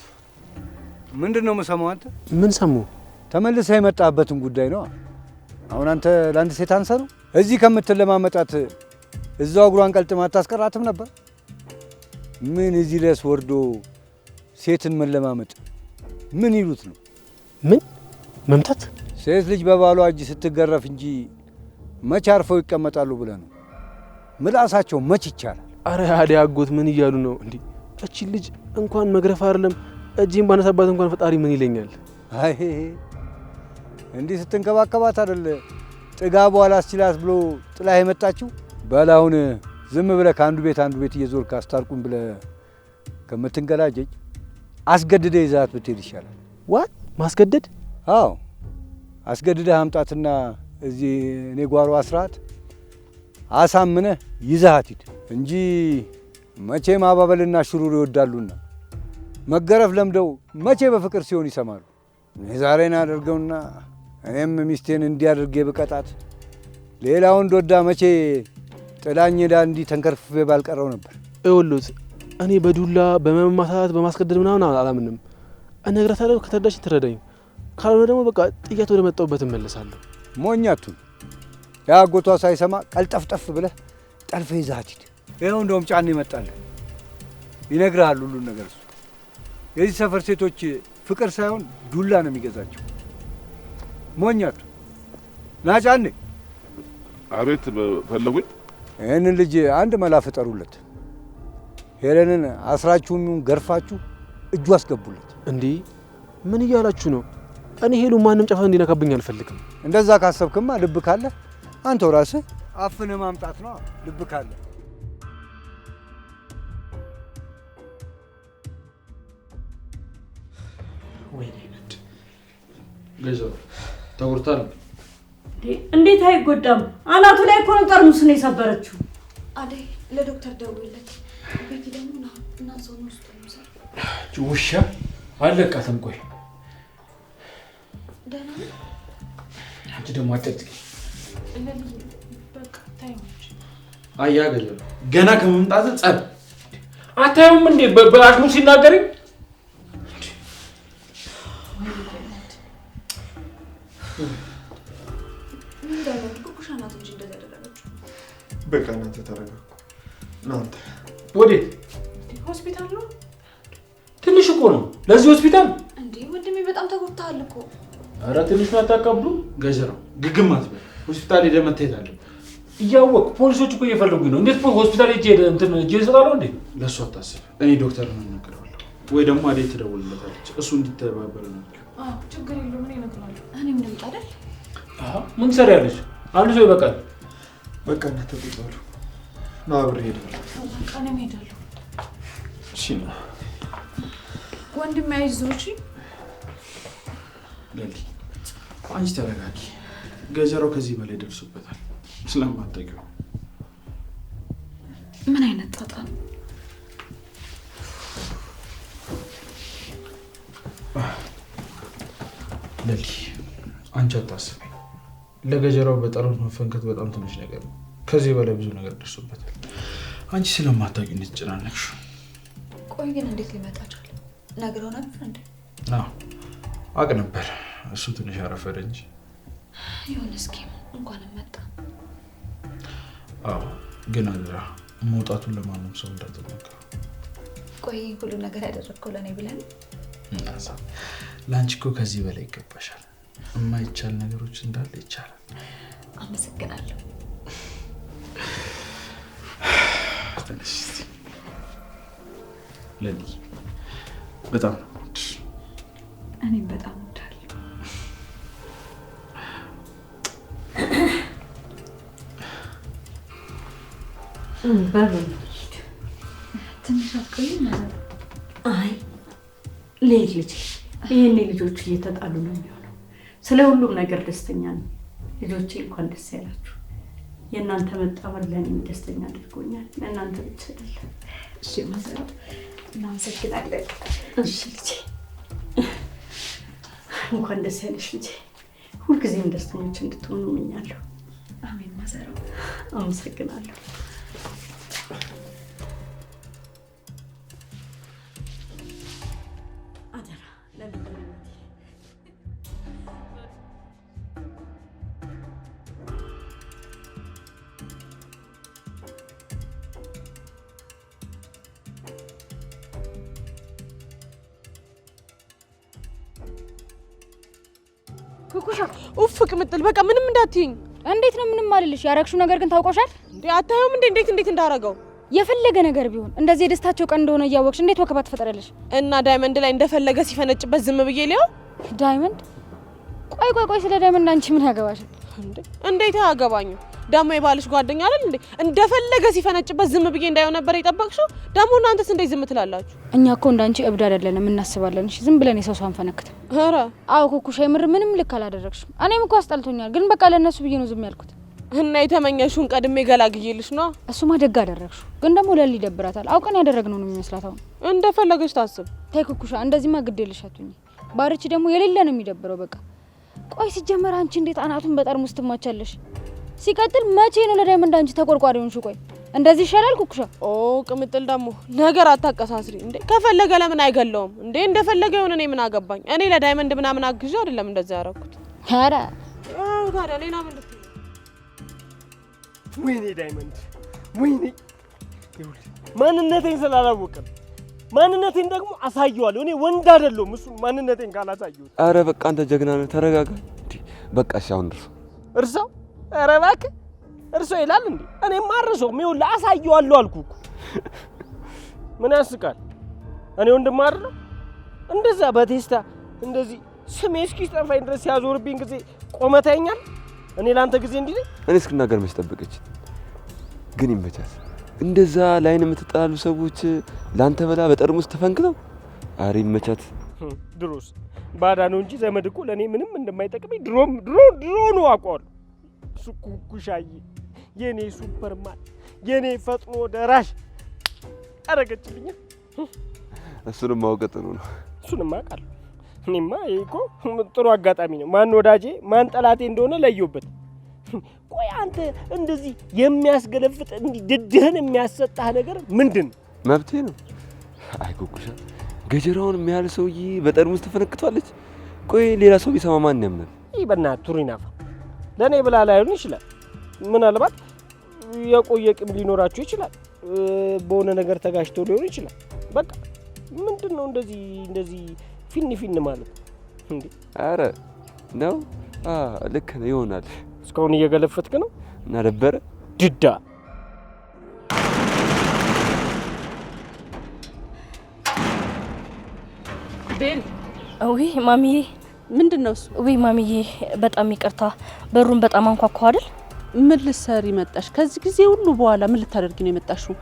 [SPEAKER 18] ምንድነው የምሰማው? አንተ
[SPEAKER 17] ምን ሰሙ?
[SPEAKER 18] ተመልሰህ የመጣበትን ጉዳይ ነው። አሁን አንተ ለአንድ ሴት አንሰ ነው እዚህ ከምትለማመጣት እዛው እግሯን ቀልጥማ አታስቀራትም ነበር? ምን እዚህ ድረስ ወርዶ ሴትን መለማመጥ ምን ይሉት ነው?
[SPEAKER 17] ምን መምታት?
[SPEAKER 18] ሴት ልጅ በባሏ እጅ ስትገረፍ እንጂ መች አርፈው ይቀመጣሉ ብለህ ነው? ምላሳቸው መች ይቻላል?
[SPEAKER 17] አረ አዲያ አጎት ምን እያሉ ነው እንዴ? እቺ ልጅ እንኳን መግረፍ አይደለም እጄን ባነሳባት እንኳን ፈጣሪ ምን ይለኛል?
[SPEAKER 18] አይ እንዲህ ስትንከባከባት አይደል ጥጋቧ አላስችላት ብሎ ጥላ የመጣችው? በላውን ዝም ብለህ ከአንዱ ቤት እየዞርክ አስታርቁን ብለህ ከምትንገላጀኝ አስገድደህ ይዛት ብትሄድ ይሻላል።
[SPEAKER 17] ዋት ማስገደድ?
[SPEAKER 18] አዎ አስገድደህ አምጣትና እዚህ እኔ ጓሮ አስራት አሳምነህ ይዛት ሂድ እንጂ መቼ ማባበልና ሽሩሩ ይወዳሉና መገረፍ ለምደው መቼ በፍቅር ሲሆን ይሰማሉ። ዛሬን አደርገውና እኔም ሚስቴን እንዲያደርጌ ብቀጣት ሌላው እንደወዳ መቼ ጥላኝ ዳ እንዲህ ተንከርፍፌ ባልቀረው ነበር።
[SPEAKER 17] እውሉት እኔ በዱላ በመማታት በማስገደድ ምናምን አላምንም። እነግራታለሁ፣ ከተረዳሽ ትረዳኝ፣ ካልሆነ ደግሞ በቃ ጥያት ወደ መጣሁበት እመለሳለሁ።
[SPEAKER 18] ሞኛቱ ያጎቷ ሳይሰማ ቀልጠፍጠፍ ብለህ ጠልፈህ ይዛት ሂድ። ይኸው እንደውም ጫን ይመጣል ይነግርሃል ሁሉን ነገር። እሱ የዚህ ሰፈር ሴቶች ፍቅር ሳይሆን ዱላ ነው የሚገዛቸው። ሞኛቱ ና ጫኔ።
[SPEAKER 19] አቤት ፈለጉኝ?
[SPEAKER 18] ይህንን ልጅ አንድ መላ ፍጠሩለት። ሄለንን አስራችሁም ገርፋችሁ እጁ አስገቡለት።
[SPEAKER 17] እንዴ ምን እያላችሁ ነው? እኔ ሄሉ ማንም ጨፋ እንዲነካብኝ አልፈልግም።
[SPEAKER 18] እንደዛ ካሰብክማ ልብ ካለ አንተው ራስህ አፍንህ ማምጣት ነው። ልብ ካለ
[SPEAKER 17] ወይኔ ገዛው ተጎድቷል።
[SPEAKER 9] እንዴት አይጎዳም? አናቱ ላይ እኮ ነው ጠርሙስ ነው የሰበረችው።
[SPEAKER 10] አደይ ለዶክተር ደውልለት። ቤቲ ደግሞ እና ሰው ነው
[SPEAKER 17] ውሻ አለቃትም። ቆይ
[SPEAKER 10] ደህና ነህ?
[SPEAKER 17] አንቺ ደግሞ አጨጭቂ።
[SPEAKER 10] በቃ ታይሞች
[SPEAKER 17] አያ ገዛው ገና ከመምጣት ጸብ አታዩም እንዴ? በአቅሙ ሲናገረኝ
[SPEAKER 19] በቃ እናንተ ተረጋጉ። እናንተ
[SPEAKER 17] ወዴት?
[SPEAKER 10] ሆስፒታል ነው።
[SPEAKER 17] ትንሽ እኮ ነው ለዚህ ሆስፒታል።
[SPEAKER 10] እንዴ ወንድሜ በጣም ተጎድተሃል እኮ።
[SPEAKER 17] ኧረ ትንሽ ነው አታቀብሉ። ገጀራው ግግም አትበል። ሆስፒታል ሄደህ መታየት አለብህ። እያወቅ ፖሊሶች እኮ እየፈለጉኝ ነው። እንዴት ሆስፒታል ሄጄ እንትን እጄ እሰጣለሁ እንዴ? ለእሱ አታስብ። እኔ ዶክተር ነው እነግረዋለሁ። ወይ ደግሞ አዴት ትደውልለታለች። እሱ እንዲተባበረ ነው።
[SPEAKER 10] አዎ ችግር የለውም። እኔ እነግረዋለሁ። እኔም ልምጣ አይደል?
[SPEAKER 17] ምን ትሰሪያለሽ? አንድ ሰው ይበቃል።
[SPEAKER 19] በቃ እናንተ ተባሉ። ና አብሬ እሄዳለሁ።
[SPEAKER 10] በቃ እኔም እሄዳለሁ።
[SPEAKER 19] እሺ ነው
[SPEAKER 10] ወንድሜ አይዞህ። እሺ
[SPEAKER 17] ለሊ አንቺ ተረጋጊ። ገጀራው ከዚህ በላይ ደርሶበታል ስለማታውቂው።
[SPEAKER 9] ምን አይነት ጣጣ ነው?
[SPEAKER 17] ለሊ አንቺ አታስቢ። ለገጀራው በጠሩት መፈንከት በጣም ትንሽ ነገር ነው። ከዚህ በላይ ብዙ ነገር ደርሶበታል። አንቺ ስለማታውቂ እንዴት ትጨናነቅሽ?
[SPEAKER 9] ቆይ ግን እንዴት ሊመጣ ቻለ? ነግረው ነበር እንዴ?
[SPEAKER 17] አዎ አውቅ ነበር። እሱ ትንሽ አረፈደ እንጂ
[SPEAKER 9] ይሁን። እስኪ እንኳን መጣ።
[SPEAKER 17] አዎ ግን አደራ መውጣቱን ለማንም ሰው እንዳትነገር።
[SPEAKER 9] ቆይ ሁሉ ነገር ያደረግከው ለኔ ብለን
[SPEAKER 17] እናሳ ላንቺ እኮ ከዚህ በላይ ይገባሻል። የማይቻል ነገሮች እንዳለ ይቻላል።
[SPEAKER 9] አመሰግናለሁ።
[SPEAKER 17] ለሊ በጣም
[SPEAKER 9] እኔም በጣም ወዳለሁ።
[SPEAKER 5] በምን
[SPEAKER 9] ትንሽ አትቆይም?
[SPEAKER 5] አይ ልጅ ይሄኔ ልጆቹ እየተጣሉ ነው የሚሆነው። ስለ ሁሉም ነገር ደስተኛ ነው። ልጆቼ እንኳን ደስ ያላችሁ። የእናንተ መጣመር ለእኔም ደስተኛ አድርጎኛል። ለእናንተ ብቻ አይደለም።
[SPEAKER 9] እሺ ማዘር እናመሰግናለን።
[SPEAKER 5] እሺ ልጄ እንኳን ደስ ያለሽ ልጄ። ሁልጊዜም ደስተኞች እንድትሆኑ እመኛለሁ።
[SPEAKER 9] አሜን ማዘር።
[SPEAKER 5] አመሰግናለሁ። አደራ ለልጄ
[SPEAKER 8] ኩኩሻ ኡፍ ቅምጥል በቃ ምንም እንዳትይኝ።
[SPEAKER 11] እንዴት ነው ምንም አልልሽ? ያረግሽው ነገር ግን ታውቆሻል
[SPEAKER 8] እንዴ? አታየውም እንዴ እንዴት እንዳረገው?
[SPEAKER 11] የፈለገ ነገር ቢሆን እንደዚህ የደስታቸው ቀን እንደሆነ እያወቅሽ እንዴት ወከባ ትፈጠራለሽ?
[SPEAKER 8] እና ዳይመንድ ላይ እንደፈለገ ሲፈነጭበት ዝም ብዬ ሊያው?
[SPEAKER 11] ዳይመንድ? ቆይ ስለ ዳይመንድ አንቺ ምን ያገባሻል
[SPEAKER 8] እንዴ? እንዴት አያገባኝም? ደሞ የባልሽ ጓደኛ አይደል እንዴ? እንደፈለገ ሲፈነጭበት ዝም ብዬ እንዳየው ነበር የጠበቅሽው? ደሞ እናንተስ እንዴት ዝም ትላላችሁ?
[SPEAKER 11] እኛ እኮ እንዳንቺ እብድ አይደለንም፣ እናስባለን። እሺ ዝም ብለን የሰው አንፈነክት።
[SPEAKER 8] ኧረ
[SPEAKER 11] አዎ ኩኩሻ የምር ምንም ልክ አላደረግሽም። እኔም እኮ አስጠልቶኛል፣ ግን በቃ ለነሱ ብዬ ነው ዝም ያልኩት።
[SPEAKER 8] እና የተመኘሽውን ቀድሜ ገላግዬልሽ ነው።
[SPEAKER 11] እሱማ ደግ አደረግሽው፣ ግን ደግሞ ለሊ ይደብራታል። አውቀን ያደረግነው ነው የሚመስላት። አሁን
[SPEAKER 8] እንደፈለገች ታስብ።
[SPEAKER 11] ተይ ኩኩሻ እንደዚህማ ግድ የለሽ አትሁኚ። ባርቺ ደግሞ የሌለ ነው የሚደብረው። በቃ ቆይ ሲጀመር አንቺ እንዴት አናቱን በጠርሙስ ትማቻለሽ? ሲቀጥል መቼ ነው ለዳይመንድ አንቺ ተቆርቋሪ ሆንሽ? ቆይ እንደዚህ ይሻላል ኩኩሻ።
[SPEAKER 8] ኦ ቅምጥል ደግሞ ነገር አታቀሳስሪ እንዴ። ከፈለገ ለምን አይገለውም እንዴ? እንደፈለገ ይሁን፣ እኔ ምን አገባኝ? እኔ ለዳይመንድ ምናምን አግዤ አይደለም እንደዛ ያደረኩት።
[SPEAKER 11] ኧረ
[SPEAKER 8] አዎ ታዲያ ሌላ ምን ልትይ?
[SPEAKER 20] ወይኔ ዳይመንድ ወይኔ፣ ይኸውልህ ማንነቴን ስላላወቅም ማንነቴን ደግሞ አሳየዋለሁ። እኔ ወንድ አይደለሁም እሱ ማንነቴን ካላሳየሁት።
[SPEAKER 12] አረ በቃ አንተ ጀግና ነህ፣ ተረጋጋ። በቃ እሺ አሁን
[SPEAKER 20] እርሳው። ኧረ እባክህ እርሳው ይላል እንዴ? እኔማ አርሰውም። ይኸውልህ አሳየዋለሁ አልኩህ እኮ። ምን ያስቃል? እኔ ወንድም አይደለሁ? እንደዛ በቴስታ እንደዚህ ስሜ እስኪጠፋኝ ድረስ ሲያዞርብኝ ጊዜ ቆመህ ታየኛለህ? እኔ ለአንተ ጊዜ እንዲህ ነኝ?
[SPEAKER 12] እኔ እስክናገር መች ጠበቀች? ግን ይመቻት። እንደዛ ላይን የምትጣሉ ሰዎች ላንተ በላ በጠርሙስ ተፈንክተው። አረ ይመቻት።
[SPEAKER 20] ድሮስ ባዳ ነው እንጂ ዘመድ እኮ ለእኔ ምንም እንደማይጠቅመኝ ድሮ ነው አውቀዋለሁ። እሱ ኩኩሻዬ የኔ ሱፐርማን የኔ ፈጥኖ ደራሽ አረገችልኝ።
[SPEAKER 12] እሱንም ማወቅ ጥሩ ነው።
[SPEAKER 20] እሱንም አውቃለሁ። እኔማ ይሄ እኮ ጥሩ አጋጣሚ ነው። ማን ወዳጄ ማን ጠላቴ እንደሆነ ለየሁበት። ቆይ አንተ እንደዚህ የሚያስገለፍጥ እንዲህ ድድህን የሚያሰጣህ ነገር ምንድን ነው?
[SPEAKER 12] መብቴ ነው። አይ ኩኩሻ ገጀራውን የሚያህል ሰውዬ በጠርሙስ ተፈነክቷለች። ቆይ ሌላ ሰው ቢሰማ ማን ያምናል?
[SPEAKER 20] ይህ በእናትህ ቱሪናፋ ለእኔ ብላ ላይሆን ይችላል። ምናልባት የቆየ ቂም ሊኖራችሁ ይችላል። በሆነ ነገር ተጋጭተው ሊሆን ይችላል። በቃ ምንድን ነው እንደዚህ ፊን ማለት እንዴ?
[SPEAKER 12] አረ ነው ልክ ነው ይሆናል።
[SPEAKER 20] እስካሁን እየገለፈትክ ነው
[SPEAKER 12] እና ደበረ
[SPEAKER 20] ድዳ
[SPEAKER 15] ቤል። ውይ ማሚዬ፣ ምንድን ነው እሱ? ውይ ማሚዬ በጣም ይቅርታ፣ በሩን በጣም አንኳኳው አይደል?
[SPEAKER 21] ምን ልትሰሪ መጣሽ? ከዚህ ጊዜ ሁሉ በኋላ ምን ልታደርጊ ነው የመጣሽው?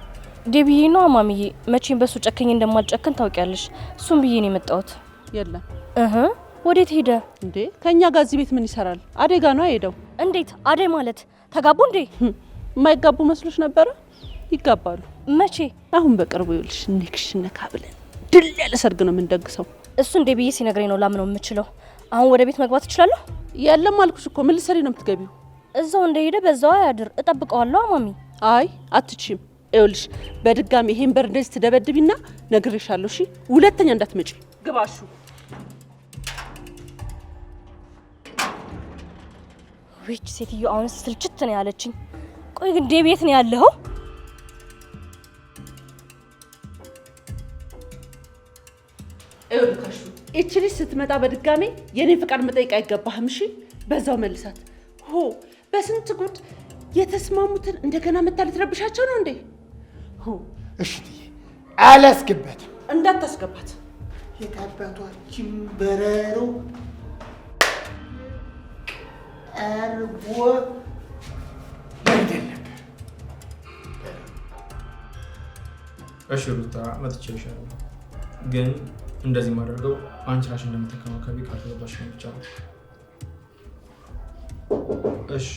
[SPEAKER 15] ዴቢዬ ነው ማሚዬ፣ መቼም በሱ ጨከኝ እንደማልጨከን ታውቂያለሽ። እሱም ብዬ ነው የመጣሁት።
[SPEAKER 21] የለም
[SPEAKER 15] ወዴት ሄደ
[SPEAKER 21] እንዴ? ከኛ ጋር እዚህ ቤት ምን ይሰራል? አደይ ጋር ነው ሄደው።
[SPEAKER 15] እንዴት? አደይ ማለት ተጋቡ እንዴ?
[SPEAKER 21] የማይጋቡ መስሎሽ ነበረ? ይጋባሉ።
[SPEAKER 15] መቼ?
[SPEAKER 21] አሁን በቅርቡ ይልሽ ንክሽ ነካ ብለን ድል ያለ ሰርግ ነው የምንደግሰው።
[SPEAKER 15] እሱ እንደ ብዬ ሲነግረኝ ነው ላምነው የምችለው። አሁን ወደ ቤት መግባት እችላለሁ?
[SPEAKER 21] ያለም አልኩሽ እኮ ምን ልትሰሪ ነው የምትገቢው?
[SPEAKER 15] እዛው እንደሄደ በዛው አያድር እጠብቀዋለሁ ማሚ።
[SPEAKER 21] አይ አትችይም። ይኸውልሽ በድጋሚ ይሄን በር እንደዚህ ትደበድቢና ነግሬሻለሁ። እሺ ሁለተኛ እንዳትመጪ። ግባሹ
[SPEAKER 15] ወይች ሴትዮ አሁን ስልችት ነው ያለችኝ። ቆይ ግን ቤት ነው ያለው?
[SPEAKER 21] ይኸውልሽ እቺ ልጅ ስትመጣ በድጋሚ የኔ ፍቃድ መጠየቅ አይገባህም። እሺ በዛው መልሳት። ሆ በስንት ጉድ የተስማሙትን እንደገና መታ ልትረብሻቸው ነው እንዴ?
[SPEAKER 1] ሆ እሺ አላስገባትም።
[SPEAKER 21] እንዳታስገባት።
[SPEAKER 1] የታባቷችን በረሮ አርጎ አይደለም።
[SPEAKER 4] እሺ ሩታ መጥቼ ይሻላል፣ ግን እንደዚህ ማድረገው አንቺ ራስሽ እንደምትከማከቢ ቃል ተገባሽ ነው ብቻ ነው። እሺ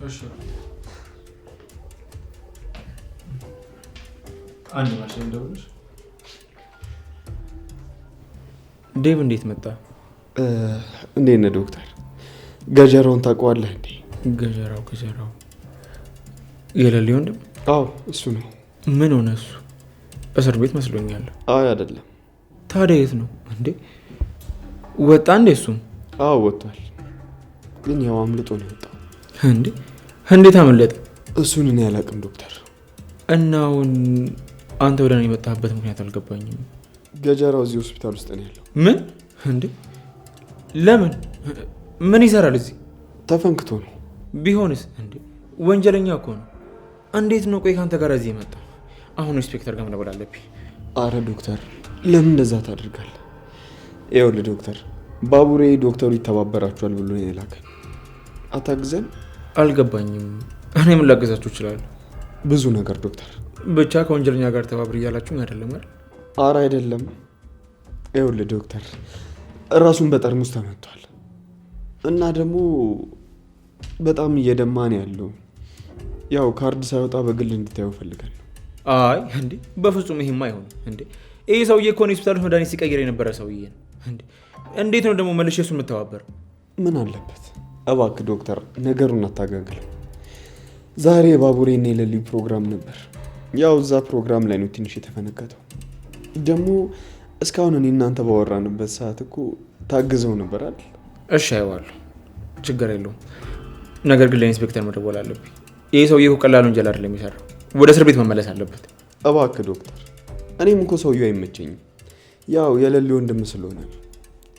[SPEAKER 4] እሺ አንድ ማሽ እንደውልሽ። ዴቭ እንዴት መጣ?
[SPEAKER 12] እንዴት ነህ ዶክተር? ገጀራውን ታውቀዋለህ እንዴ?
[SPEAKER 4] ገጀራው የሌሊ ወንድም?
[SPEAKER 12] አዎ እሱ ነው።
[SPEAKER 4] ምን ሆነ እሱ? እስር ቤት መስሎኛል።
[SPEAKER 12] አይ አይደለም።
[SPEAKER 4] ታዲያ የት ነው እንዴ? ወጣ እንዴ እሱም?
[SPEAKER 12] አዎ ወጥቷል፣ ግን ያው አምልጦ ነው የወጣው።
[SPEAKER 4] እንዴ እንዴት አመለጠ?
[SPEAKER 12] እሱን እኔ አላውቅም ዶክተር።
[SPEAKER 4] እና አሁን አንተ ወደ እኔ የመጣህበት ምክንያት አልገባኝም።
[SPEAKER 12] ገጀራው እዚህ ሆስፒታል ውስጥ ነው ያለው።
[SPEAKER 4] ምን እንዴ? ለምን? ምን ይሰራል እዚህ?
[SPEAKER 12] ተፈንክቶ ነው።
[SPEAKER 4] ቢሆንስ? እንዴ ወንጀለኛ እኮ ነው። እንዴት ነው ቆይ ካንተ ጋር እዚህ የመጣው? አሁን ኢንስፔክተር ጋር መደወል አለብኝ።
[SPEAKER 12] አረ ዶክተር ለምን እንደዛ ታደርጋለህ? ይኸውልህ ዶክተር፣ ባቡሬ ዶክተሩ ይተባበራችኋል ብሎ ነው የላከኝ። አታግዘን?
[SPEAKER 4] አልገባኝም። እኔ ምን ላገዛችሁ እችላለሁ?
[SPEAKER 12] ብዙ ነገር ዶክተር።
[SPEAKER 4] ብቻ ከወንጀለኛ ጋር ተባብር እያላችሁ አይደለም አይደል?
[SPEAKER 12] አረ አይደለም። ይኸውልህ ዶክተር፣ ራሱን በጠርሙስ ተመቷል እና ደግሞ በጣም እየደማ ነው ያለው። ያው ካርድ ሳይወጣ በግል እንድታየው ፈልጋለሁ።
[SPEAKER 4] አይ እንዴ በፍጹም ይሄማ አይሆንም። እንዴ ይሄ ሰውዬ እኮ ነው ሆስፒታል መድኃኒት ሲቀይር የነበረ ሰውዬ ነው። እንዴ እንዴት ነው ደግሞ መልሼ እሱን የምተባበር?
[SPEAKER 12] ምን አለበት? እባክህ ዶክተር ነገሩን አታጋግለው። ዛሬ የባቡሬና የሌሊ ፕሮግራም ነበር። ያው እዛ ፕሮግራም ላይ ነው ትንሽ የተፈነከተው። ደግሞ እስካሁን እኔ እናንተ ባወራንበት ሰዓት እኮ ታግዘው ነበር አይደል?
[SPEAKER 4] እሺ አይዋለሁ፣ ችግር የለውም። ነገር ግን ለኢንስፔክተር መደወል አለብኝ። ይሄ ሰውዬ እኮ ቀላል ወንጀል አይደለም የሚሰራው። ወደ እስር ቤት መመለስ አለበት።
[SPEAKER 12] እባክህ ዶክተር፣ እኔም እኮ ሰውዬው አይመቸኝም። ያው የሌሊ ወንድም ስለሆነ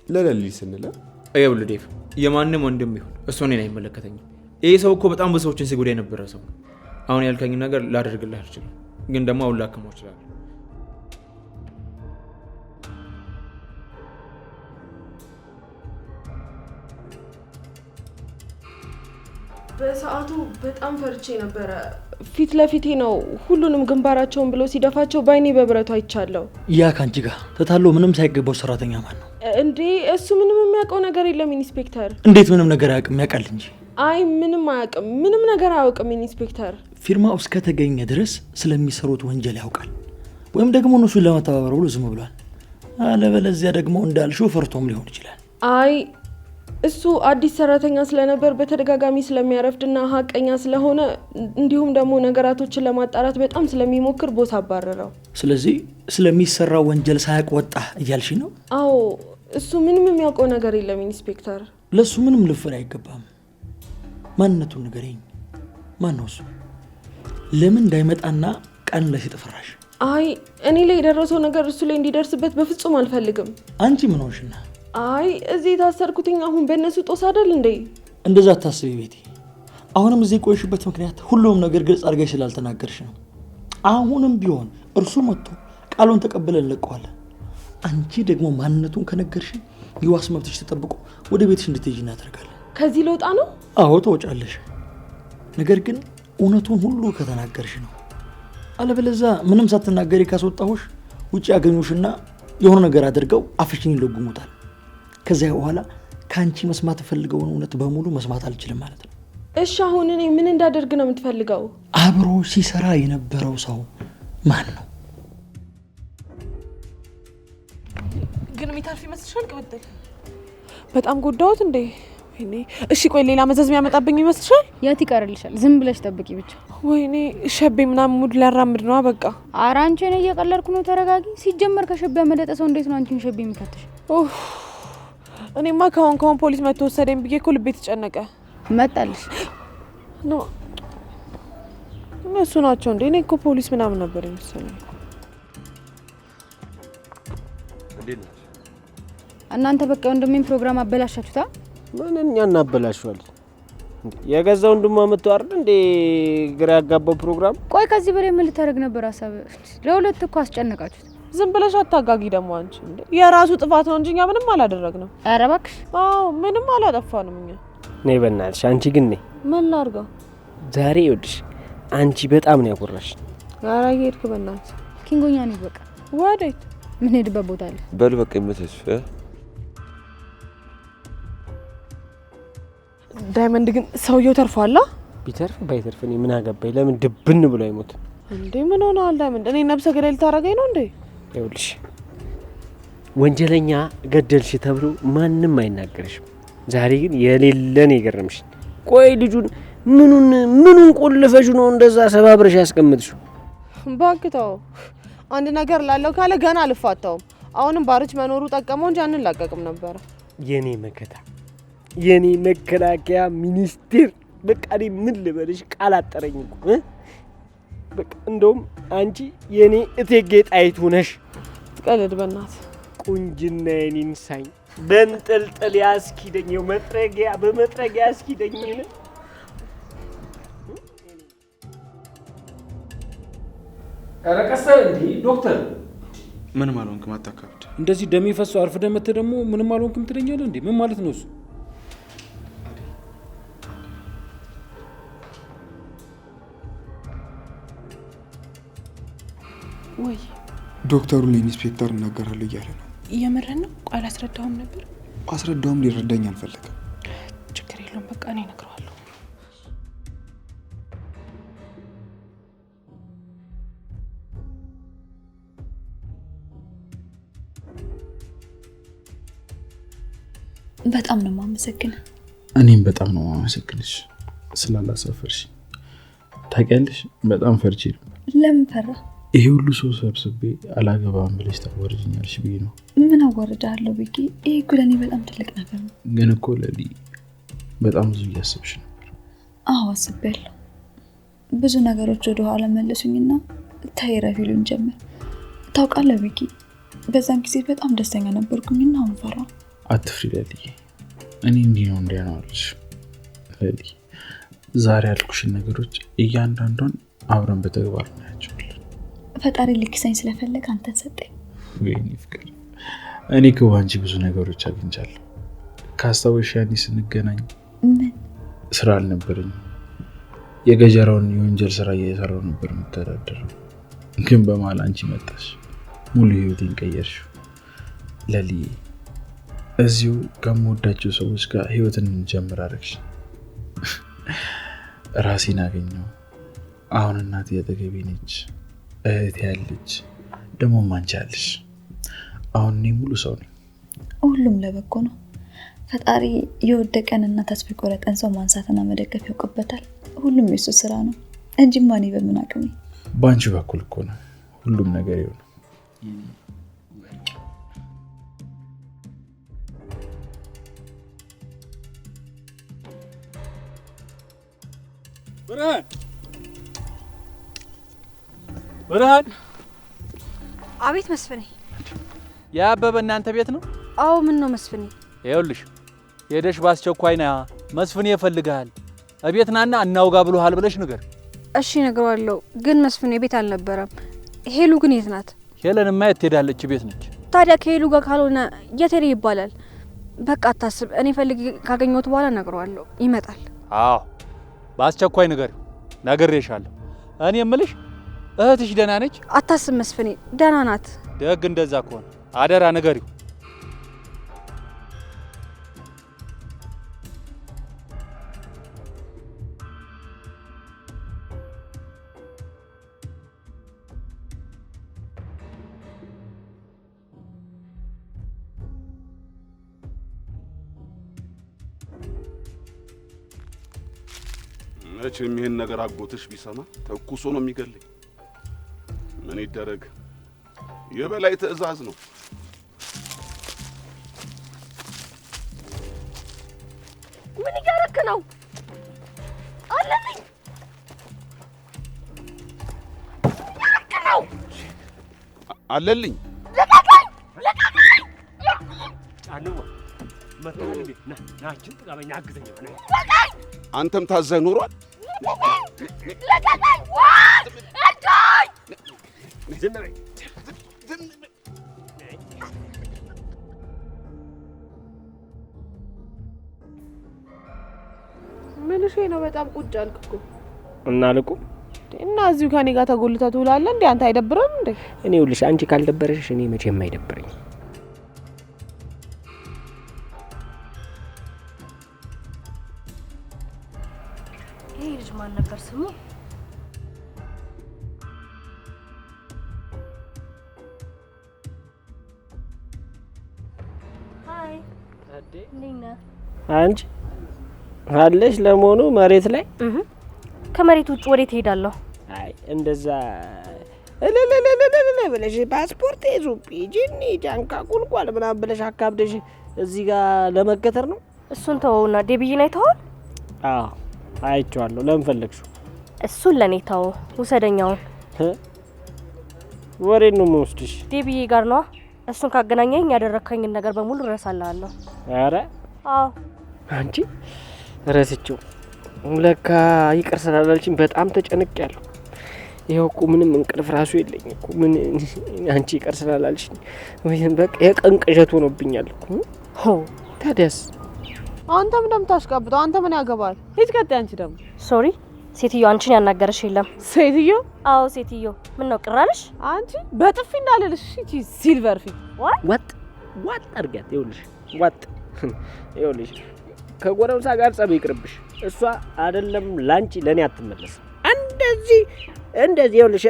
[SPEAKER 12] ለሌሊ ስንለ
[SPEAKER 4] ይኸውልህ ዴቭ፣ የማንም ወንድም ይሁን እሱ እኔን አይመለከተኝም። ይሄ ሰው እኮ በጣም ብዙ ሰዎችን ሲጎዳ የነበረ ሰው ነው። አሁን ያልከኝ ነገር ላደርግልህ አልችልም፣ ግን ደግሞ አሁን ላክመው እችላለሁ።
[SPEAKER 8] በሰዓቱ በጣም ፈርቼ ነበረ። ፊት ለፊቴ ነው ሁሉንም ግንባራቸውን ብሎ ሲደፋቸው ባይኔ በብረቱ አይቻለሁ።
[SPEAKER 2] ያ ካንቺ ጋር ተታሎ ምንም ሳይገባው ሰራተኛ ማን ነው
[SPEAKER 8] እንዴ? እሱ ምንም የሚያውቀው ነገር የለም ኢንስፔክተር።
[SPEAKER 2] እንዴት ምንም ነገር አያውቅም? ያውቃል እንጂ።
[SPEAKER 8] አይ ምንም አያውቅም፣ ምንም ነገር አያውቅም ኢንስፔክተር።
[SPEAKER 2] ፊርማው እስከተገኘ ድረስ ስለሚሰሩት ወንጀል ያውቃል፣ ወይም ደግሞ እነሱን ለመተባበር ብሎ ዝም ብሏል። አለበለዚያ ደግሞ እንዳልሽው ፈርቶም ሊሆን ይችላል።
[SPEAKER 8] አይ እሱ አዲስ ሰራተኛ ስለነበር በተደጋጋሚ ስለሚያረፍድና ሀቀኛ ስለሆነ እንዲሁም ደግሞ ነገራቶችን ለማጣራት በጣም ስለሚሞክር ቦስ አባረረው።
[SPEAKER 2] ስለዚህ ስለሚሰራው ወንጀል ሳያውቅ ወጣ እያልሽ ነው?
[SPEAKER 8] አዎ እሱ ምንም የሚያውቀው ነገር የለም ኢንስፔክተር።
[SPEAKER 2] ለሱ ምንም ልፈር አይገባም። ማንነቱን ንገረኝ። ማን ነው እሱ? ለምን እንዳይመጣና ቀን ላይ ሲጠፈራሽ?
[SPEAKER 8] አይ እኔ ላይ የደረሰው ነገር እሱ ላይ እንዲደርስበት በፍጹም አልፈልግም።
[SPEAKER 2] አንቺ ምን ሆንሽና?
[SPEAKER 8] አይ እዚህ የታሰርኩትኝ አሁን በእነሱ ጦስ አይደል እንዴ?
[SPEAKER 2] እንደዛ አታስቢ ቤቴ። አሁንም እዚህ የቆየሽበት ምክንያት ሁሉም ነገር ግልጽ አድርገሽ ስላልተናገርሽ ነው። አሁንም ቢሆን እርሱ መጥቶ ቃሉን ተቀብለን እንለቀዋለን። አንቺ ደግሞ ማንነቱን ከነገርሽ የዋስ መብትሽ ተጠብቆ ወደ ቤትሽ እንድትሄጂ እናደርጋለን።
[SPEAKER 8] ከዚህ ለውጣ ነው?
[SPEAKER 2] አዎ ተወጫለሽ። ነገር ግን እውነቱን ሁሉ ከተናገርሽ ነው። አለበለዚያ ምንም ሳትናገሪ ካስወጣሁሽ ውጭ ያገኙሽና የሆነ ነገር አድርገው አፍሽን ይለጉሙታል። ከዚያ በኋላ ከአንቺ መስማት ፈልገውን እውነት በሙሉ መስማት አልችልም ማለት ነው።
[SPEAKER 8] እሺ አሁን እኔ ምን እንዳደርግ ነው የምትፈልገው?
[SPEAKER 2] አብሮ ሲሰራ የነበረው ሰው ማን ነው?
[SPEAKER 13] ግን የሚታልፍ ይመስልሻል? ቅብጥል በጣም ጎዳሁት እንዴ? ወይኔ እሺ ቆይ ሌላ መዘዝ የሚያመጣብኝ ይመስልሻል?
[SPEAKER 11] የት ይቀርልሻል? ዝም ብለሽ ጠብቂ ብቻ።
[SPEAKER 13] ወይኔ ሸቤ ምናምን ሙድ ሊያራምድ ነው በቃ።
[SPEAKER 11] ኧረ አንቺ እኔ እየቀለድኩ ነው፣ ተረጋጊ። ሲጀመር ከሸቤ ያመለጠ ሰው እንዴት ነው አንቺን ሸቤ የሚከትሽ?
[SPEAKER 13] እኔማ ከሆን ፖሊስ መጥቶ ወሰደኝ ብዬ እኮ ልቤ ተጨነቀ።
[SPEAKER 11] መጣልሽ
[SPEAKER 13] ኖ እነሱ ናቸው እንዴ? እኔ እኮ ፖሊስ ምናምን ነበር የመሰለኝ።
[SPEAKER 11] እናንተ በቃ ወንድሜን ፕሮግራም አበላሻችሁታ።
[SPEAKER 20] ምን እኛ እናበላሽዋለን? የገዛ ወንድሟ መጥቶ አይደል እንዴ ግራ ያጋባው ፕሮግራም።
[SPEAKER 11] ቆይ ከዚህ በላይ ምን ልታደርግ ነበር ሀሳብ? ለሁለት እኮ አስጨነቃችሁት።
[SPEAKER 13] ዝም ብለሽ አታጋጊ ደግሞ አንቺ። እንዴ የራሱ ጥፋት ነው እንጂ እኛ ምንም አላደረግንም።
[SPEAKER 11] ኧረ እባክሽ።
[SPEAKER 13] አዎ ምንም አላጠፋንም እኛ።
[SPEAKER 20] ነይ በእናትሽ አንቺ ግን ነይ።
[SPEAKER 13] ምን ላድርገው?
[SPEAKER 20] ዛሬ ይኸውልሽ አንቺ በጣም ነው ያቆራሽ።
[SPEAKER 13] ኧረ እየሄድክ በእናትህ
[SPEAKER 11] ኪንጎኛ ነኝ። በቃ
[SPEAKER 13] ወዴት?
[SPEAKER 11] ምን ሄድበት ቦታ አለ?
[SPEAKER 7] በል በቃ ይመችሽ።
[SPEAKER 13] ዳይመንድ ግን ሰውየው ተርፏል።
[SPEAKER 20] ቢተርፍ ባይተርፍ እኔ ምን አገባኝ? ለምን ድብን ብሎ አይሞትም
[SPEAKER 13] እንዴ? ምን ሆነሃል ዳይመንድ? እኔ ነብሰ ገዳይ ልታረገኝ ነው እንዴ?
[SPEAKER 20] ይኸውልሽ ወንጀለኛ ገደልሽ ተብሎ ማንም አይናገርሽም። ዛሬ ግን የሌለን የገረምሽ። ቆይ ልጁን ምኑን ቆልፈሽ ነው እንደዛ ሰባብረሽ ያስቀምጥሽው?
[SPEAKER 13] ባክታው አንድ ነገር ላለው ካለ ገና አልፋታውም። አሁንም ባርች መኖሩ ጠቀመው እንጂ አንላቀቅም ነበር።
[SPEAKER 20] የኔ መከታ የኔ መከላከያ ሚኒስቴር በቃ እኔ ምን ልበልሽ ቃል አጠረኝ እኮ በቃ እንደውም አንቺ የኔ እቴጌ ጣይቱ ነሽ።
[SPEAKER 13] ትቀልድ በእናት
[SPEAKER 20] ቁንጅና የኔን ሳኝ በንጥልጥል ያስኪደኝ በመጥረጊያ ያስኪደኝ ነው።
[SPEAKER 17] ኧረ ቀስ እንዴ ዶክተር፣
[SPEAKER 16] ምንም አልሆንክም፣ አታካብድ።
[SPEAKER 17] እንደዚህ ደሜ ፈሶ አርፍደህ መተህ ደግሞ ምንም አልሆንክም ትለኛለህ እንዴ? ምን ማለት ነው እሱ?
[SPEAKER 13] ወይ
[SPEAKER 12] ዶክተሩ ለኢንስፔክተር እናገራለሁ እያለ ነው።
[SPEAKER 13] እየመረን ነው። ቆይ አላስረዳውም ነበር።
[SPEAKER 12] አስረዳውም ሊረዳኝ አልፈለገም።
[SPEAKER 13] ችግር የለውም በቃ እኔ እነግረዋለሁ።
[SPEAKER 14] በጣም ነው የማመሰግነው።
[SPEAKER 16] እኔም በጣም ነው የማመሰግንሽ ስላላሳፈርሽ። ታውቂያለሽ በጣም ፈርቼ ነበር።
[SPEAKER 14] ለምን ፈራ?
[SPEAKER 16] ይሄ ሁሉ ሰው ሰብስቤ አላገባም ብለሽ ታወርጅኛለሽ ብዬ ነው።
[SPEAKER 14] ምን አዋርዳለሁ ብዬ? ይሄ እኮ ለእኔ በጣም ትልቅ ነገር ነው።
[SPEAKER 16] ግን እኮ ለሊ በጣም ብዙ እያሰብሽ ነበር።
[SPEAKER 14] አዎ አስቤያለሁ። ብዙ ነገሮች ወደ ኋላ መለሱኝና ታይ ረፍ ይሉኝ ጀመር። ታውቃለህ ቢኪ፣ በዛን ጊዜ በጣም ደስተኛ ነበርኩኝና አሁን ፈራሁ።
[SPEAKER 16] አትፍሪ ለሊ፣ እኔ እንዲህ ነው እንዲያ ነው አልሽ። ለሊ ዛሬ ያልኩሽን ነገሮች እያንዳንዷን አብረን በተግባር እናያቸዋለን።
[SPEAKER 14] ፈጣሪ ልክሰኝ ስለፈለግ አንተን ሰጠኝ።
[SPEAKER 16] ወይኔ ፍቅር፣ እኔ እኮ ባንቺ ብዙ ነገሮች አግኝቻለሁ። ካስታወሽ ያኔ ስንገናኝ
[SPEAKER 14] ምን
[SPEAKER 16] ስራ አልነበረኝም። የገጀራውን የወንጀል ስራ እየሰራው ነበር የምተዳደረው። ግን በመሀል አንቺ መጣሽ፣ ሙሉ ህይወቴን ቀየርሽው። ለሊ እዚሁ ከምወዳቸው ሰዎች ጋር ህይወትን እንጀምር አደረግሽ። ራሴን አገኘው። አሁን እናቴ አጠገቤ ነች፣ እህቴ ያለች፣ ደግሞ አንቺ አለሽ። አሁን እኔ ሙሉ ሰው ነኝ።
[SPEAKER 14] ሁሉም ለበጎ ነው። ፈጣሪ የወደቀንና ተስፋ የቆረጠን ሰው ማንሳትና መደገፍ ያውቅበታል። ሁሉም የሱ ስራ ነው እንጂ ማን በምን አቅሜ።
[SPEAKER 16] በአንቺ በኩል እኮ ነው ሁሉም ነገር ይሆናል።
[SPEAKER 22] ብርሃን።
[SPEAKER 11] አቤት መስፍኔ።
[SPEAKER 22] የአበበ እናንተ ቤት ነው?
[SPEAKER 11] አዎ ምን ነው መስፍኔ?
[SPEAKER 22] ይኸውልሽ ሄደሽ በአስቸኳይ ና፣ መስፍኔ ይፈልግሃል። እቤት ናና እናውጋ ብሎሃል ብለሽ ንገር።
[SPEAKER 11] እሺ እነግረዋለሁ። ግን መስፍኔ ቤት አልነበረም። ሄሉ ግን የት ናት?
[SPEAKER 22] ሄለንማ የት ትሄዳለች? ቤት ነች።
[SPEAKER 11] ታዲያ ከሄሉ ጋር ካልሆነ የት ሄደ ይባላል? በቃ አታስብ፣ እኔ ፈልጌ ካገኘሁት በኋላ እነግረዋለሁ፣ ይመጣል።
[SPEAKER 22] አዎ በአስቸኳይ ንገሪው። ነግሬሻለሁ። እኔ የምልሽ እህትሽ ደህና ነች?
[SPEAKER 11] አታስብ መስፍኔ፣ ደህና ናት።
[SPEAKER 22] ደግ እንደዛ ከሆነ አደራ ንገሪው።
[SPEAKER 3] መቼም ይሄን ነገር አጎትሽ ቢሰማ ተኩሶ ነው የሚገለኝ። ምን ይደረግ? የበላይ ትዕዛዝ ነው።
[SPEAKER 15] ምን እያደረክ ነው? አለልኝ
[SPEAKER 3] አለልኝ
[SPEAKER 15] ለቀቀኝ! ለቀቀኝ!
[SPEAKER 7] ጫንዋ መታል እንዴ? ናችን ጥጋበኛ አግዘኝ።
[SPEAKER 3] አንተም ታዘህ ኑሯል።
[SPEAKER 15] ለቀቀኝ! ዋት እርዳኝ!
[SPEAKER 7] ዝም በይ።
[SPEAKER 13] ምንሽ ነው? በጣም ቁጭ አልክ እኮ
[SPEAKER 20] እና ልቁ
[SPEAKER 13] እና እዚሁ ከኔ ጋር ተጎልተህ ትውላለህ እንዴ? አንተ አይደብርም እንዴ?
[SPEAKER 20] እኔ ይኸውልሽ አንቺ ካልደበረሽ እኔ መቼም አይደብረኝ።
[SPEAKER 15] ይሄ ልጅ ማን ነበር ስሙ? ሃይ ሊና
[SPEAKER 20] አንቺ አለሽ ለመሆኑ መሬት ላይ?
[SPEAKER 15] ከመሬት ውጭ ወዴት እሄዳለሁ?
[SPEAKER 20] አይ እንደዛ እለለለለለ ብለሽ ፓስፖርት ይዙብ ጂኒ ጃንካ ቁልቋል ምናምን ብለሽ አካብደሽ እዚህ ጋር ለመገተር ነው።
[SPEAKER 15] እሱን ተወውና ዴቢዬን አይተኸዋል?
[SPEAKER 20] አዎ አይቼዋለሁ። ለምን ፈለግሽው?
[SPEAKER 15] እሱን ለኔ ተው፣ ውሰደኛውን።
[SPEAKER 20] ወሬን ነው የምወስድሽ።
[SPEAKER 15] ዴቢዬ ጋር ነዋ። እሱን ካገናኘኝ ያደረከኝን ነገር በሙሉ እረሳልሃለሁ።
[SPEAKER 20] ኧረ
[SPEAKER 15] አዎ
[SPEAKER 20] አንቺ ረስቼው ለካ ይቅር ስላላልሽኝ በጣም ተጨንቄያለሁ። ይኸው እኮ ምንም እንቅልፍ ራሱ የለኝ እኮ ምን አንቺ ይቅር ስላላልሽኝ ወይም በቃ የቀን ቅዠት ሆኖብኛል እኮ። ታዲያስ
[SPEAKER 13] አንተም እንደምታሽቃብጠው አንተ ምን ያገባል? ሂድ ቀጥይ። አንቺ ደግሞ
[SPEAKER 15] ሶሪ ሴትዮ አንቺን ያናገረሽ የለም።
[SPEAKER 13] ሴትዮ?
[SPEAKER 15] አዎ ሴትዮ። ምን ነው ቅራለሽ?
[SPEAKER 13] አንቺ በጥፊ እንዳለልሽ እቺ ሲልቨር ፊት
[SPEAKER 20] ዋጥ አድርጊያት። ይኸውልሽ ዋጥ ይኸውልሽ ከጎረምሳ ጋር ጸብ ይቅርብሽ። እሷ አይደለም ላንቺ ለኔ አትመለስ። እንደዚህ ይኸውልሽ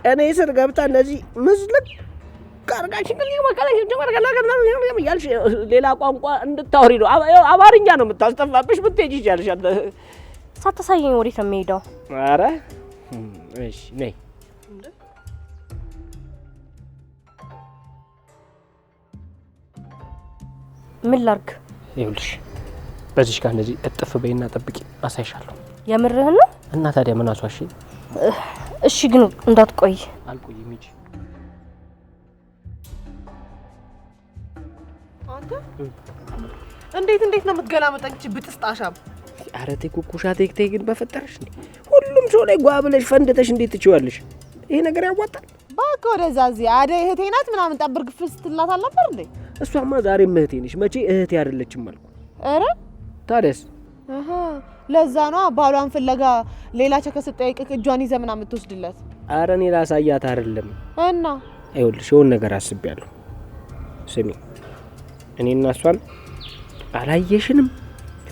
[SPEAKER 20] ጨኔ ስር ገብታ እንደዚህ ምዝልቅ ካርጋችን ያልሽ ሌላ ቋንቋ እንድታወሪ ነው። አማርኛ ነው የምታስጠፋብሽ። ብትሄጂ ይሻልሻል።
[SPEAKER 15] ሳታሳየኝ ወዴት ነው የምሄደው?
[SPEAKER 20] ኧረ እሺ ነይ።
[SPEAKER 15] ምን ላድርግ?
[SPEAKER 20] ይኸውልሽ በዚሽ ጋር እንደዚህ እጥፍ በይና ጠብቂ፣ አሳይሻለሁ።
[SPEAKER 15] የምርህን ነው?
[SPEAKER 20] እና ታዲያ ምን አስዋሽኝ?
[SPEAKER 15] እሺ ግን እንዳትቆይ።
[SPEAKER 20] አልቆይም። ሂጂ።
[SPEAKER 13] አንተ እንዴት ነው የምትገላመጠኝ? እቺ ብጥስጣሻም።
[SPEAKER 20] ኧረ ተይ ኩኩሻ ተይ ግን በፈጠረሽ እንዴ! ሁሉም ሰው ላይ ጓ ብለሽ ፈንድተሽ እንዴት ትችዋለሽ? ይሄ ነገር ያዋጣል?
[SPEAKER 13] እባክህ ወደዛ። እዚህ አደይ እህቴ ናት ምናምን ጠብር ግፍል ስትላት አልነበር እንዴ?
[SPEAKER 20] እሷማ ዛሬም እህቴ ነሽ። መቼ እህቴ አይደለችም አልኩ።
[SPEAKER 13] ኧረ
[SPEAKER 20] ታዲያስ?
[SPEAKER 13] ለዛ ነው ባሏን ፍለጋ ሌላ ቸከስ ስትጠይቅህ እጇን ይዘህ ምናምን የምትወስድለት።
[SPEAKER 20] ኧረ እኔ ላሳያት አይደለም።
[SPEAKER 13] እና
[SPEAKER 20] ይኸውልሽ የሆነ ነገር አስቤያለሁ። ስሚ፣ እኔና እሷን አላየሽንም፣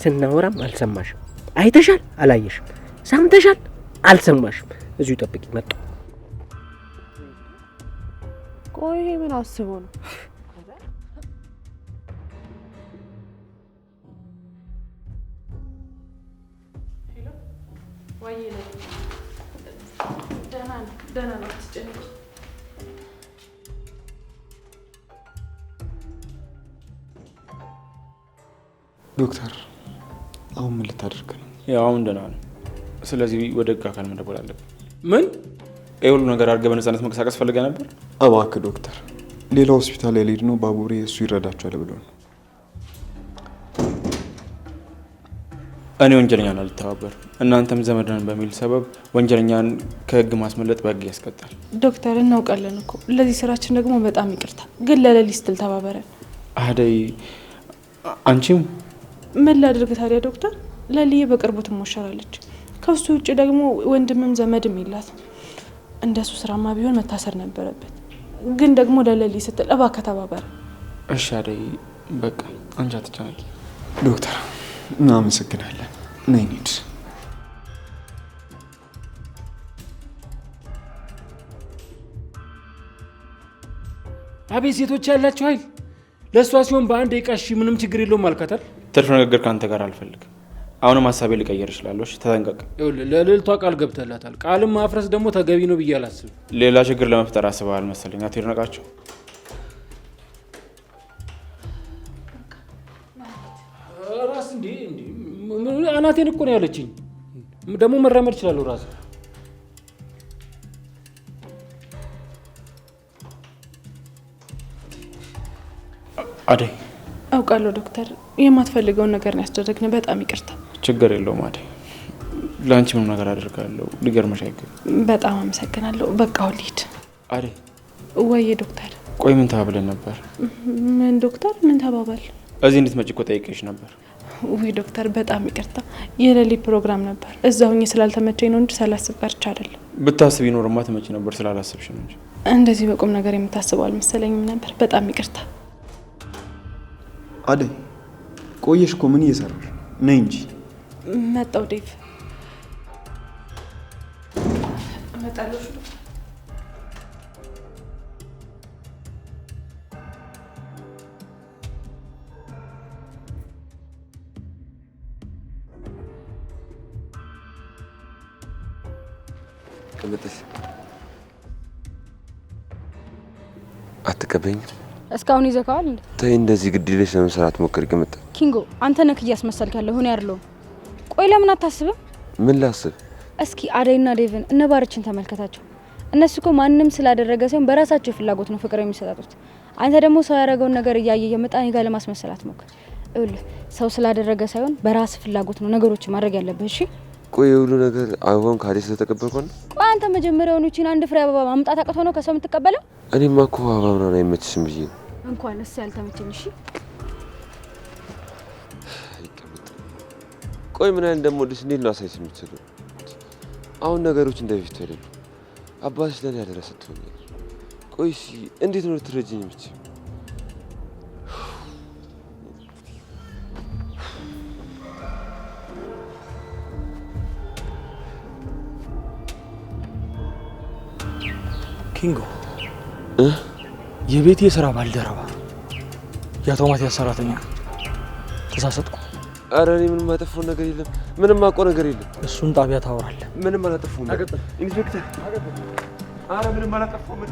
[SPEAKER 20] ስናወራም አልሰማሽም። አይተሻል፣ አላየሽም። ሰምተሻል፣ አልሰማሽም። እዚሁ ጠብቂ፣ መጣሁ።
[SPEAKER 13] ቆይ ምን አስቦ ነው? ደህና ነው፣ አትጨነቂ።
[SPEAKER 12] ዶክተር አሁን ምን ልታደርግ ነው?
[SPEAKER 4] ያው አሁን ደህና ነው። ስለዚህ ወደ ህግ አካል መደወል አለብን። ምን ይህ ሁሉ ነገር አድርገህ በነፃነት መንቀሳቀስ ፈልገህ ነበር?
[SPEAKER 12] እባክህ ዶክተር፣ ሌላ ሆስፒታል ያልሄድ ነው ባቡሬ እሱ ይረዳቸዋል ብሎ ነው።
[SPEAKER 4] እኔ ወንጀለኛን አልተባበር፣ እናንተም ዘመድነን በሚል ሰበብ ወንጀለኛን ከህግ ማስመለጥ በህግ ያስቀጣል።
[SPEAKER 13] ዶክተር እናውቃለን እኮ ለዚህ ስራችን ደግሞ በጣም ይቅርታ፣ ግን ለሌሊት ስትል ተባበረን።
[SPEAKER 4] አደይ አንቺም
[SPEAKER 13] ምን ላድርግ ታዲያ ዶክተር? ለሊዬ በቅርቡ ትሞሸራለች። ከሱ ውጭ ደግሞ ወንድምም ዘመድም የላት። እንደሱ ስራማ ቢሆን መታሰር ነበረበት። ግን ደግሞ ለሌሊ ስትል እባክህ ተባበረ።
[SPEAKER 4] እሺ አደይ በቃ አንቺ አትጨነቂ።
[SPEAKER 12] ዶክተር እናመሰግናለን። ነይ እንሂድ።
[SPEAKER 17] አቤት ሴቶች ያላቸው ኃይል! ለእሷ ሲሆን በአንድ ደቂቃ እሺ ምንም ችግር የለውም አልካታል።
[SPEAKER 4] ትርፍ ንግግር ከአንተ ጋር አልፈልግም። አሁንም ሀሳቤ ልቀየር እችላለሁ። ተጠንቀቅ።
[SPEAKER 17] ለልዕልቷ ቃል ገብተላታል። ቃልም ማፍረስ ደግሞ ተገቢ ነው ብዬ አላስብም።
[SPEAKER 4] ሌላ ችግር ለመፍጠር አስበሃል መሰለኝ። አቶ ይድነቃቸው
[SPEAKER 17] ራስ እንዴ አናቴን እኮ ነው ያለችኝ። ደግሞ መራመድ እችላለሁ ራስ።
[SPEAKER 4] አደይ
[SPEAKER 13] አውቃለሁ ዶክተር፣ የማትፈልገውን ነገር ነው ያስደረግን። በጣም ይቅርታ።
[SPEAKER 4] ችግር የለውም አደይ፣ ለአንቺ ምንም ነገር አደርጋለሁ። ሊገርምሽ አይገባም።
[SPEAKER 13] በጣም አመሰግናለሁ። በቃ አሁን ልሂድ።
[SPEAKER 4] አደይ
[SPEAKER 13] ወይ ዶክተር።
[SPEAKER 4] ቆይ ምን ተባብለን ነበር?
[SPEAKER 13] ምን ዶክተር? ምን ተባባል?
[SPEAKER 4] እዚህ እንድትመጪ እኮ ጠይቄሽ ነበር።
[SPEAKER 13] ወይ ዶክተር በጣም ይቅርታ፣ የሌሊት ፕሮግራም ነበር። እዛው ሆኜ ስላልተመቸኝ ነው እንጂ ሳላስብ ቀርቼ አይደለም።
[SPEAKER 4] ብታስብ ይኖርማ ትመጪ ነበር፣ ስላላሰብሽ ነው እንጂ።
[SPEAKER 13] እንደዚህ በቁም ነገር የምታስበው አልመሰለኝም ነበር። በጣም ይቅርታ።
[SPEAKER 12] አደይ ቆየሽ እኮ ምን እየሰራሽ? ነይ እንጂ።
[SPEAKER 13] መጣው ዴቭ። እመጣለሁ።
[SPEAKER 6] ቅምጥል አትቀበኝ።
[SPEAKER 11] እስካሁን ይዘካዋል እንዴ?
[SPEAKER 6] ተይ እንደዚህ ግድ ይለሽ ለመስራት ሞክሪ። ቅምጥል
[SPEAKER 11] ኪንጎ አንተ ነህ እያስመሰልክ ያለው ሆነ ያለው። ቆይ ለምን አታስብም?
[SPEAKER 6] ምን ላስብ?
[SPEAKER 11] እስኪ አደይና ዴቭን እነ ባርችን ተመልከታቸው። እነሱ እኮ ማንንም ስላደረገ ሳይሆን በራሳቸው ፍላጎት ነው ፍቅር የሚሰጣጡት። አንተ ደግሞ ሰው ያደረገውን ነገር እያየ የመጣ እኔ ጋር ለማስመሰል አትሞክር። ይኸውልህ ሰው ስላደረገ ሳይሆን በራስ ፍላጎት ነው ነገሮችን ማድረግ ያለብህ። እሺ
[SPEAKER 6] ቆይ የሁሉ ነገር አበባውን ከአደይ ስለተቀበልኩ ነው?
[SPEAKER 11] ቆይ አንተ መጀመሪያውኑ እቺን አንድ ፍሬ አበባ ማምጣት አቅቶ ነው ከሰው የምትቀበለው?
[SPEAKER 6] እኔማ እኮ አበባ ምናምን አይመችሽም ብዬ ነው።
[SPEAKER 11] እንኳን እሱ ያልተመቸኝ። እሺ
[SPEAKER 6] ቆይ ምን ያህል እንደምወድሽ እንዴት ነው አሳይሽ የምትችለው? አሁን ነገሮች እንደበፊቱ አይደሉም። አባትሽ ለኔ ያደረ ስትሆኛል። ቆይ እሺ እንዴት ነው ልትረጂኝ የምትችይው?
[SPEAKER 2] ኪንጎ የቤት የስራ ባልደረባ የአቶ ማቲያስ ሰራተኛ ተሳሰጥኩ።
[SPEAKER 6] አረ እኔ ምንም አጠፋው ነገር የለም። ምንም አውቀው ነገር የለም።
[SPEAKER 2] እሱን ጣቢያ ታወራለህ።
[SPEAKER 6] ምንም አላጠፋሁም ኢንስፔክተር። አረ ምንም አላጠፋሁም።